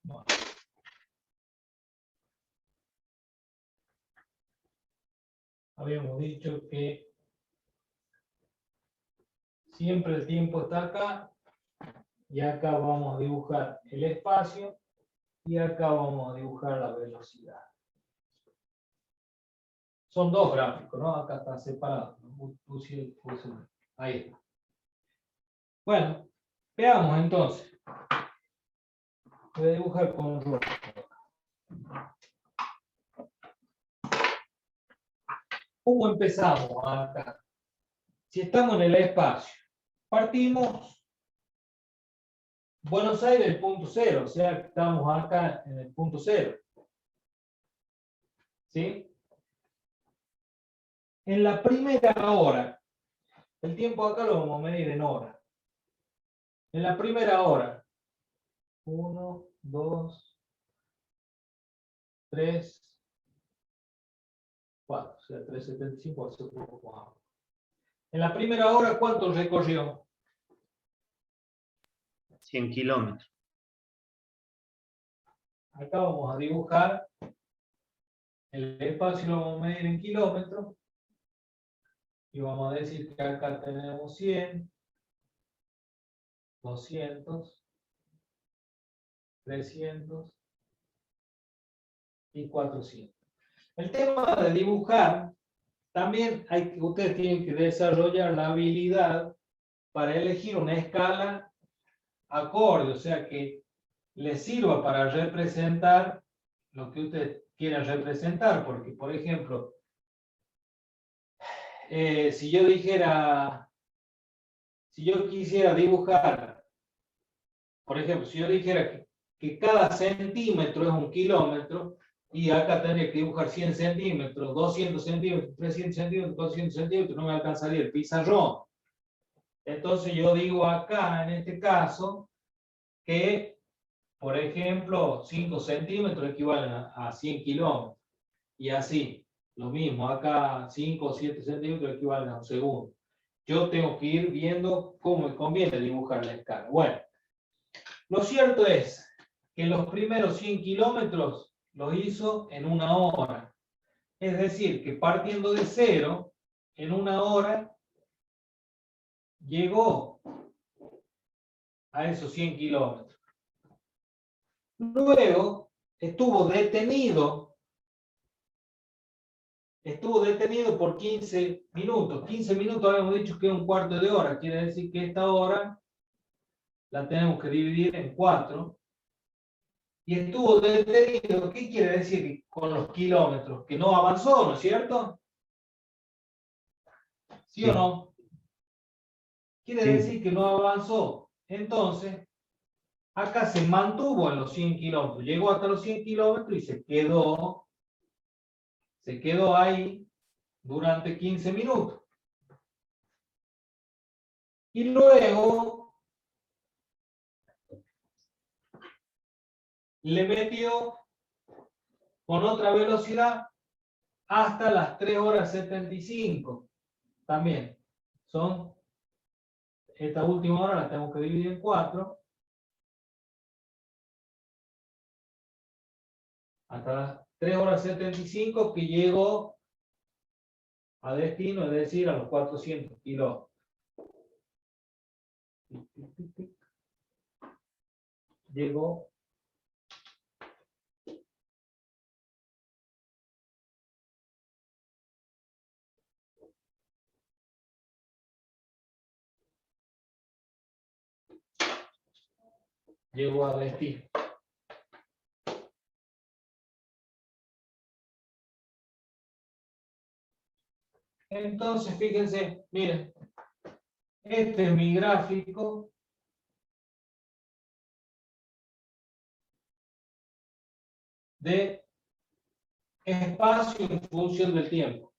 Bueno. Habíamos dicho que siempre el tiempo está acá y acá vamos a dibujar el espacio y acá vamos a dibujar la velocidad. Son dos gráficos, ¿no? Acá están separados. Ahí está. Bueno, veamos entonces. Voy a dibujar con rojo. ¿Cómo empezamos acá? Si estamos en el espacio, partimos Buenos Aires del punto cero, o sea, estamos acá en el punto cero. ¿Sí? En la primera hora, el tiempo acá lo vamos a medir en horas. En la primera hora, 1, 2, 3, 4, o sea, 375 va a ser un poco más. En la primera hora, ¿cuánto recorrió? 100 kilómetros. Acá vamos a dibujar el espacio, lo vamos a medir en kilómetros. Y vamos a decir que acá tenemos 100, 200, 300 y 400. El tema de dibujar, también ustedes tienen que desarrollar la habilidad para elegir una escala acorde, o sea que les sirva para representar lo que ustedes quieran representar, porque por ejemplo, si yo quisiera dibujar, por ejemplo, si yo dijera que cada centímetro es un kilómetro, y acá tendría que dibujar 100 centímetros, 200 centímetros, 300 centímetros, 400 centímetros, no me alcanzaría el pizarrón. Entonces yo digo acá, en este caso, que, por ejemplo, 5 centímetros equivalen a 100 kilómetros. Y así, lo mismo, acá 5 o 7 centímetros equivalen a un segundo. Yo tengo que ir viendo cómo me conviene dibujar la escala. Bueno, lo cierto es que los primeros 100 kilómetros los hizo en una hora. Es decir, que partiendo de cero, en una hora, llegó a esos 100 kilómetros. Luego estuvo detenido por 15 minutos. 15 minutos habíamos dicho que es un cuarto de hora. Quiere decir que esta hora la tenemos que dividir en 4. Y estuvo detenido. ¿Qué quiere decir con los kilómetros? Que no avanzó, ¿no es cierto? ¿Sí o no? Quiere decir que no avanzó. Entonces, acá se mantuvo en los 100 kilómetros. Llegó hasta los 100 kilómetros y se quedó ahí durante 15 minutos. Y luego le metió con otra velocidad hasta las 3 horas 75. También son, esta última hora la tenemos que dividir en 4. Hasta las 3 horas 75 que llegó a destino, es decir, a los 400 kilómetros. Llegó a destino. Entonces, fíjense, miren, este es mi gráfico de espacio en función del tiempo.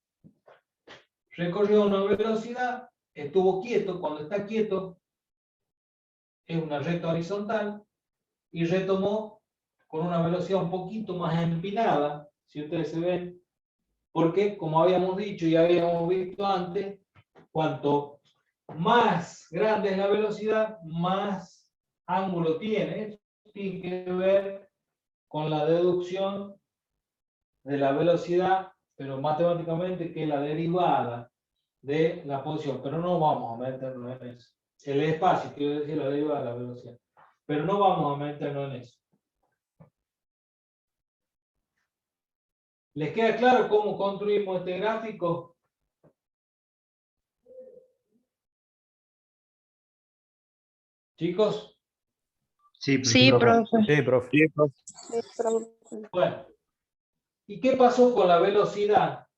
Recorrió una velocidad, estuvo quieto. Cuando está quieto es una recta horizontal y retomó con una velocidad un poquito más empinada, si ustedes se ven, porque como habíamos dicho y habíamos visto antes, cuanto más grande es la velocidad, más ángulo tiene. Esto tiene que ver con la deducción de la velocidad, pero matemáticamente, que es la derivada de la posición, pero no vamos a meternos en eso. El espacio, quiero decir, la derivada de la velocidad, pero no vamos a meternos en eso. ¿Les queda claro cómo construimos este gráfico? ¿Chicos? Sí, Sí, profe. Sí, profe. Sí, profe. Sí, profe. Bueno, ¿y qué pasó con la velocidad?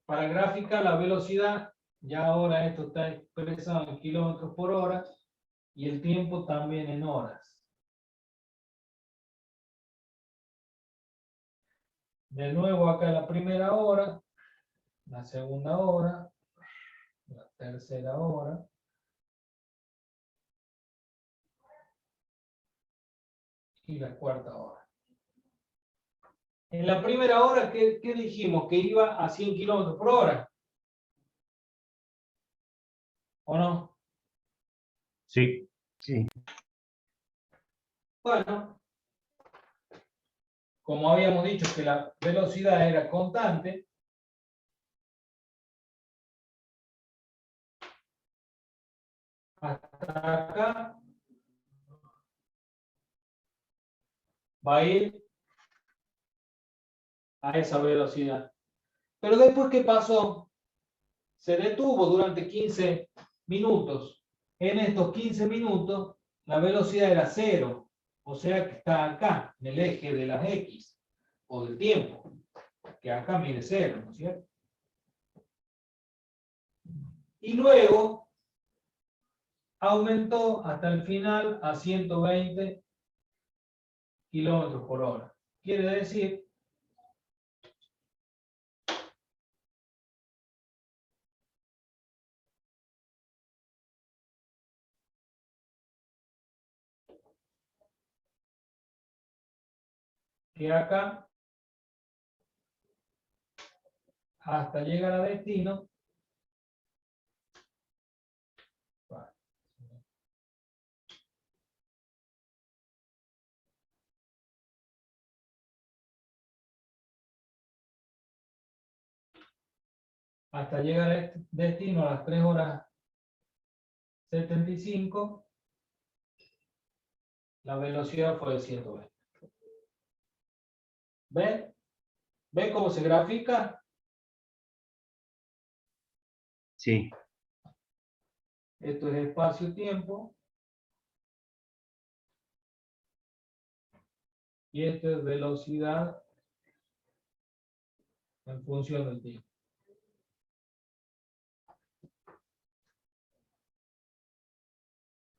Para gráfica, la velocidad, ya ahora esto está expresado en kilómetros por hora y el tiempo también en horas. De nuevo acá en la primera hora, la segunda hora, la tercera hora, y la cuarta hora. En la primera hora, ¿qué dijimos? Que iba a 100 kilómetros por hora. ¿O no? Sí. Sí. Bueno, como habíamos dicho que la velocidad era constante, hasta acá va a ir a esa velocidad. Pero después, ¿qué pasó? Se detuvo durante 15 minutos. En estos 15 minutos, la velocidad era 0. O sea que está acá, en el eje de las X, o del tiempo, que acá mide 0, ¿no es cierto? Y luego aumentó hasta el final a 120 kilómetros por hora. Quiere decir que acá, hasta llegar a destino, hasta llegar a este destino a las 3 horas 75, la velocidad fue de 120. ¿Ven? ¿Ven cómo se grafica? Sí. Esto es espacio-tiempo. Y esto es velocidad en función del tiempo.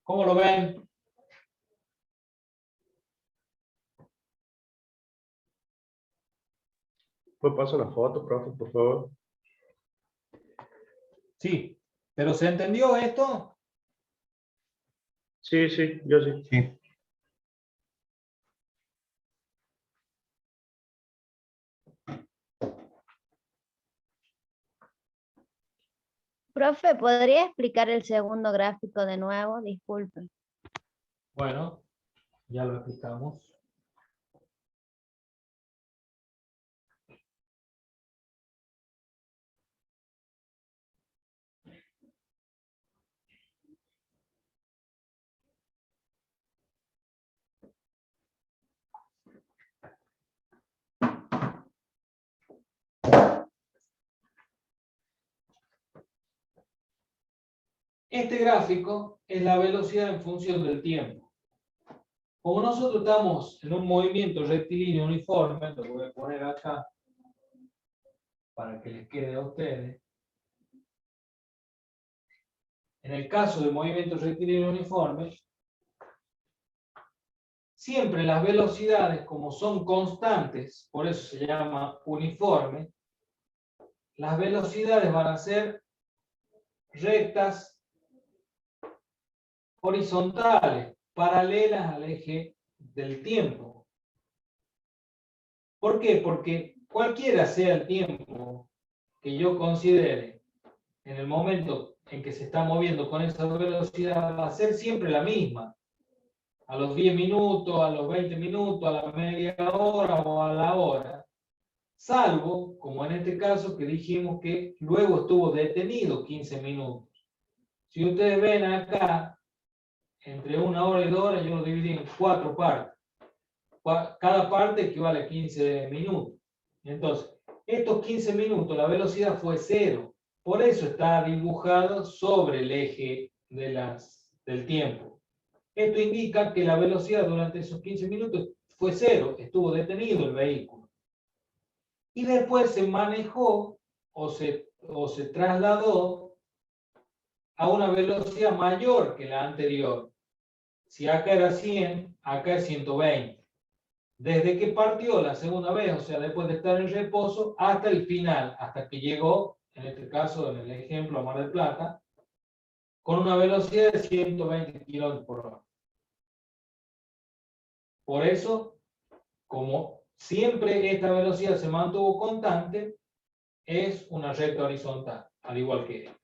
¿Cómo lo ven? ¿Puedo pasar la foto, profe, por favor? Sí. ¿Pero se entendió esto? Sí, sí, yo sí. Sí. Profe, ¿podría explicar el segundo gráfico de nuevo? Disculpen. Bueno, ya lo explicamos. Este gráfico es la velocidad en función del tiempo. Como nosotros estamos en un movimiento rectilíneo uniforme, lo voy a poner acá para que les quede a ustedes. En el caso de movimiento rectilíneo uniforme, siempre las velocidades, como son constantes, por eso se llama uniforme, las velocidades van a ser rectas horizontales, paralelas al eje del tiempo. ¿Por qué? Porque cualquiera sea el tiempo que yo considere en el momento en que se está moviendo con esa velocidad, va a ser siempre la misma. A los 10 minutos, a los 20 minutos, a la media hora o a la hora. Salvo, como en este caso, que dijimos que luego estuvo detenido 15 minutos. Si ustedes ven acá, entre 1 hora y 2 horas, yo lo dividí en 4 partes. Cada parte equivale a 15 minutos. Entonces, estos 15 minutos, la velocidad fue 0. Por eso está dibujado sobre el eje del tiempo. Esto indica que la velocidad durante esos 15 minutos fue 0, estuvo detenido el vehículo. Y después se manejó o se trasladó a una velocidad mayor que la anterior. Si acá era 100, acá es 120. Desde que partió la segunda vez, o sea, después de estar en reposo, hasta el final, hasta que llegó en este caso, en el ejemplo Mar del Plata, con una velocidad de 120 kilómetros por hora. Por eso, como siempre esta velocidad se mantuvo constante, es una recta horizontal, al igual que esta.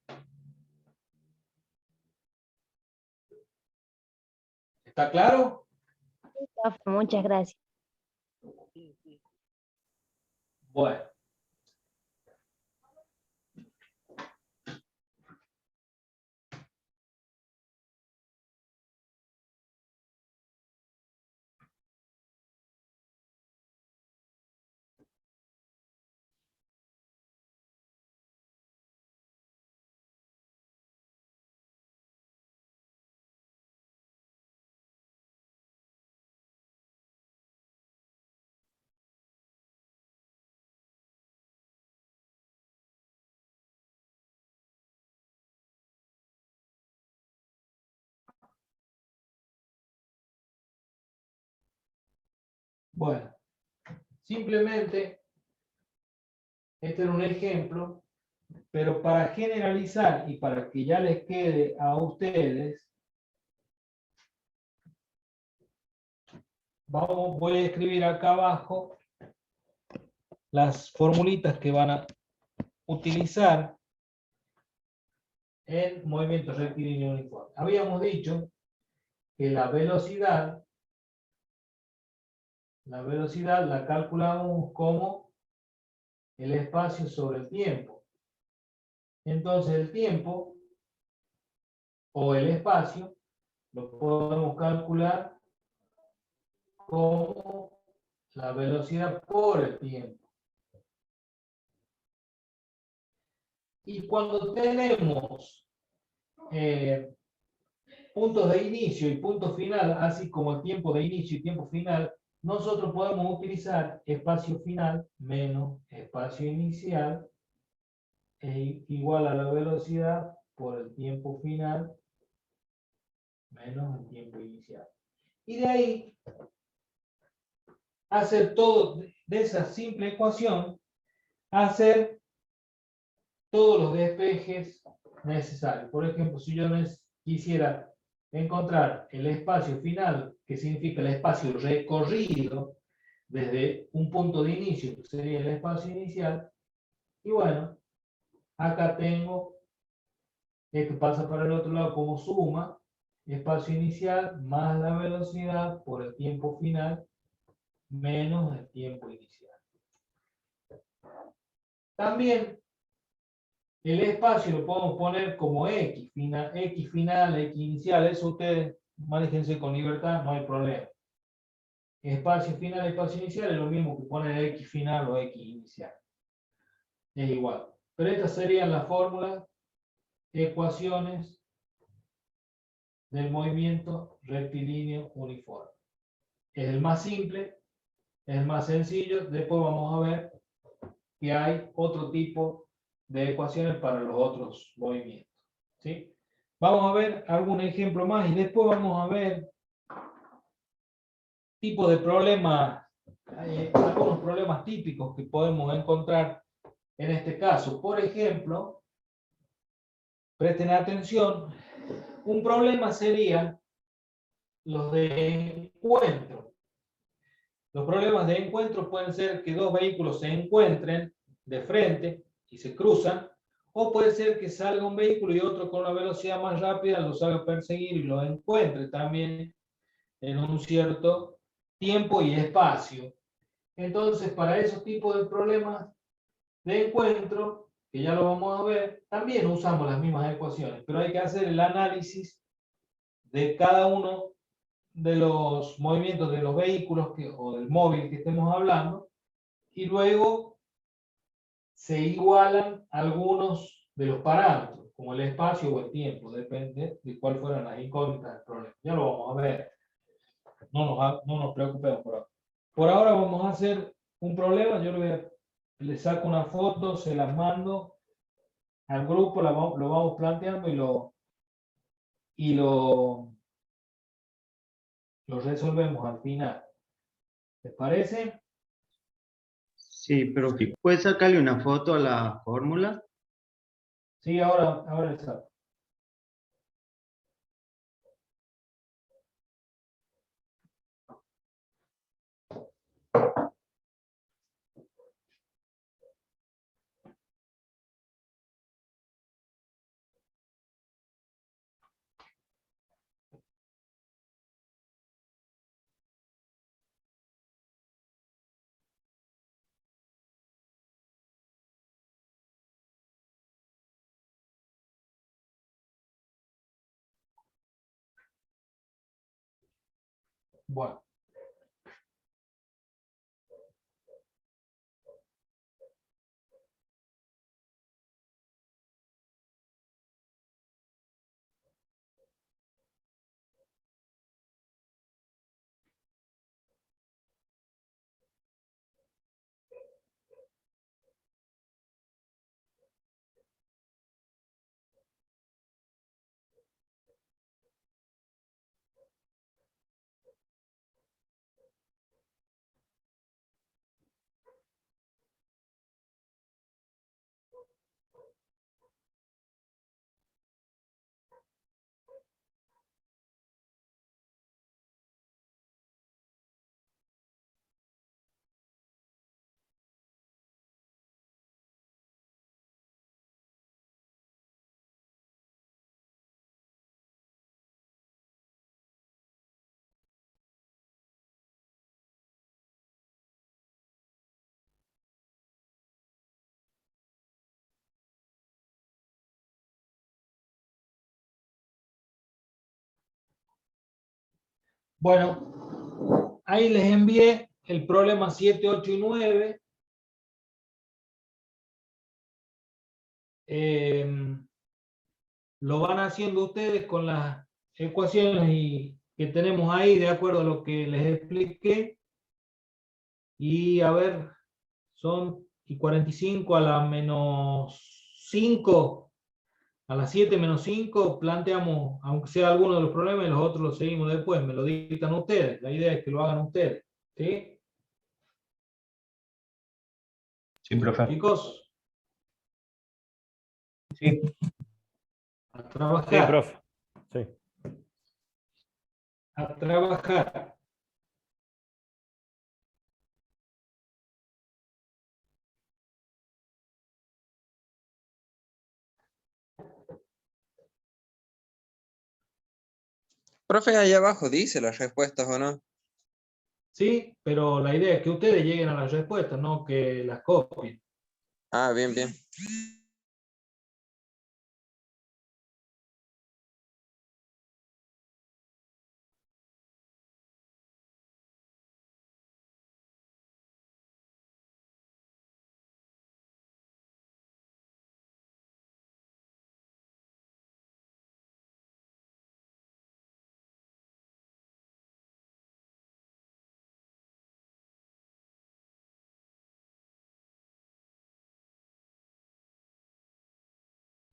¿Está claro? Profe, muchas gracias. Bueno. Bueno, simplemente, este era un ejemplo, pero para generalizar y para que ya les quede a ustedes, voy a escribir acá abajo las formulitas que van a utilizar en movimiento rectilíneo uniforme. Habíamos dicho que la velocidad la calculamos como el espacio sobre el tiempo. Entonces el tiempo o el espacio lo podemos calcular como la velocidad por el tiempo. Y cuando tenemos puntos de inicio y punto final, así como el tiempo de inicio y tiempo final, nosotros podemos utilizar espacio final menos espacio inicial igual a la velocidad por el tiempo final menos el tiempo inicial. Y de ahí, hacer todo de esa simple ecuación, hacer todos los despejes necesarios. Por ejemplo, si yo quisiera encontrar el espacio final, que significa el espacio recorrido desde un punto de inicio, que sería el espacio inicial, y bueno, acá tengo esto pasa para el otro lado como suma, espacio inicial más la velocidad por el tiempo final menos el tiempo inicial. También el espacio lo podemos poner como X final, X inicial, eso ustedes manéjense con libertad, no hay problema. Espacio final, espacio inicial es lo mismo que poner X final o X inicial. Es igual. Pero estas serían las fórmulas, ecuaciones del movimiento rectilíneo uniforme. Es el más simple, es el más sencillo. Después vamos a ver que hay otro tipo de ecuaciones para los otros movimientos. ¿Sí? Vamos a ver algún ejemplo más y después vamos a ver tipos de problemas, algunos problemas típicos que podemos encontrar en este caso. Por ejemplo, presten atención, un problema sería los de encuentro. Los problemas de encuentro pueden ser que dos vehículos se encuentren de frente y se cruzan, o puede ser que salga un vehículo y otro con una velocidad más rápida los haga perseguir y los encuentre también en un cierto tiempo y espacio. Entonces, para esos tipos de problemas de encuentro, que ya lo vamos a ver, también usamos las mismas ecuaciones, pero hay que hacer el análisis de cada uno de los movimientos de los vehículos o del móvil que estemos hablando, y luego se igualan algunos de los parámetros, como el espacio o el tiempo, depende de cuál fueran las incógnitas del problema. Ya lo vamos a ver. No nos preocupemos por ahora. Por ahora vamos a hacer un problema. Yo le saco una foto, se las mando al grupo, lo vamos planteando y lo resolvemos al final. ¿Les parece? Sí, pero ¿puedes sacarle una foto a la fórmula? Sí, ahora está. Bueno. Bueno, ahí les envié el problema 7, 8 y 9. Lo van haciendo ustedes con las ecuaciones que tenemos ahí, de acuerdo a lo que les expliqué. Y a ver, son y 45 a la menos 5, a las 7 menos 5, planteamos, aunque sea alguno de los problemas, y los otros los seguimos después, me lo dictan ustedes. La idea es que lo hagan ustedes. ¿Sí? Sí, profe. Chicos, Sí. a Sí, trabajar. profe. Sí. A trabajar. Profe, ahí abajo dice las respuestas o no. Sí, pero la idea es que ustedes lleguen a las respuestas, no que las copien. Ah, bien, bien.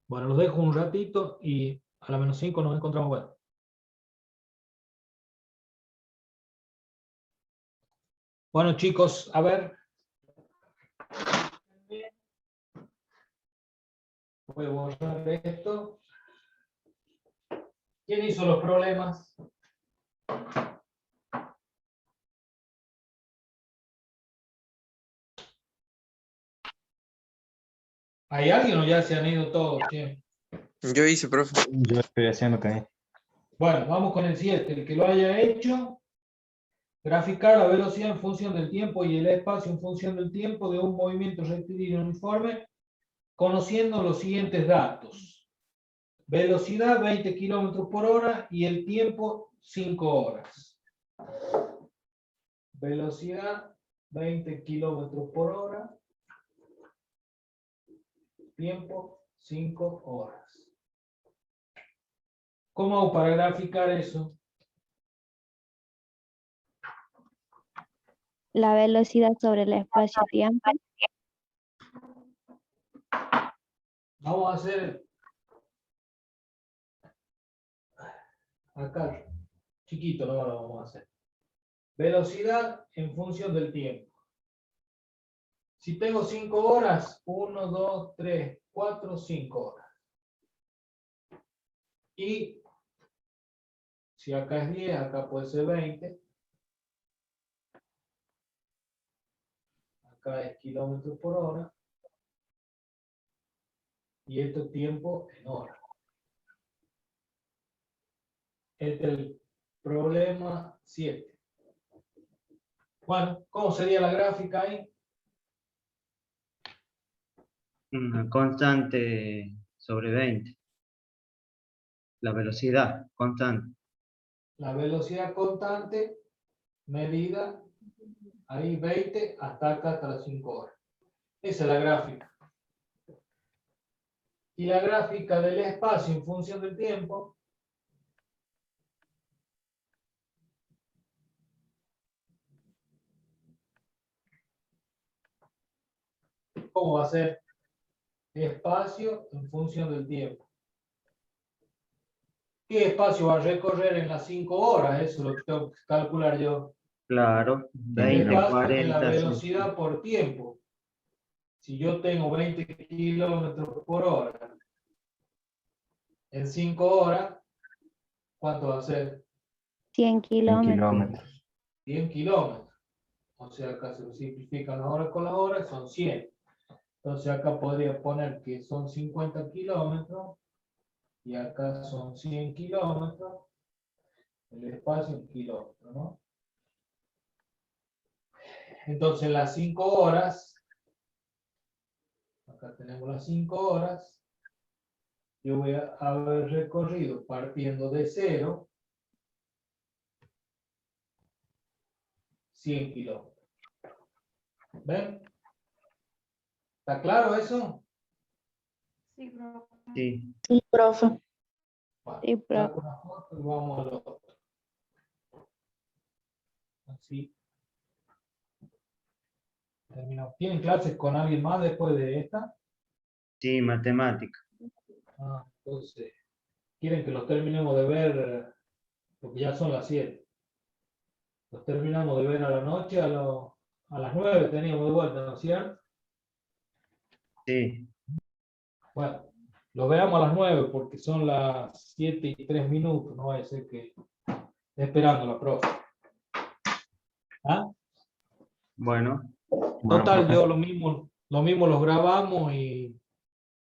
Bueno, los dejo un ratito y a la menos 5 nos encontramos. Bueno. Bueno, chicos, a ver. Voy a borrar esto. ¿Quién hizo los problemas? ¿Hay alguien o ya se han ido todos? Che? Yo hice, profe. Yo estoy haciendo también. Bueno, vamos con el 7. El que lo haya hecho, graficar la velocidad en función del tiempo y el espacio en función del tiempo de un movimiento rectilíneo uniforme, conociendo los siguientes datos. Velocidad 20 kilómetros por hora y el tiempo 5 horas. Velocidad 20 kilómetros por hora. Tiempo 5 horas. ¿Cómo hago para graficar eso? La velocidad sobre el espacio-tiempo. Vamos a hacer acá, chiquito, no lo vamos a hacer. Velocidad en función del tiempo. Si tengo 5 horas, 1, 2, 3, 4, 5 horas. Y si acá es 10, acá puede ser 20. Acá es kilómetros por hora. Y esto es tiempo en hora. Este es el problema 7. Bueno, ¿cómo sería la gráfica ahí? Una constante sobre 20. La velocidad constante. La velocidad constante medida ahí 20 hasta acá, hasta las 5 horas. Esa es la gráfica. Y la gráfica del espacio en función del tiempo ¿cómo va a ser? Espacio en función del tiempo. ¿Qué espacio va a recorrer en las 5 horas? Eso es lo que tengo que calcular yo. Claro, El 20, espacio es la 40. velocidad por tiempo. Si yo tengo 20 kilómetros por hora, en 5 horas, ¿cuánto va a ser? 100 100 kilómetros. kilómetros. 100 kilómetros. O sea, acá se simplifican las horas con las horas, son 100. Entonces acá podría poner que son 50 kilómetros y acá son 100 kilómetros. El espacio en kilómetros, ¿no? Entonces las 5 horas, acá tenemos las 5 horas, yo voy a haber recorrido partiendo de 0, 100 kilómetros. ¿Ven? ¿Está claro eso? Sí. Sí, profe. Bueno, Sí, pero saco una foto y vamos a lo otro. Así. Terminó. ¿Tienen clases con alguien más después de esta? Sí, matemática. Entonces, quieren que los terminemos de ver, porque ya son las 7. Los terminamos de ver a la noche, a las 9 teníamos de vuelta, ¿no es cierto? Sí. Bueno, los veamos a las 9 porque son las 7:03, no vaya a ser que esté esperando la profe. ¿Ah? Bueno. Bueno, Total, profe. yo lo mismo los grabamos y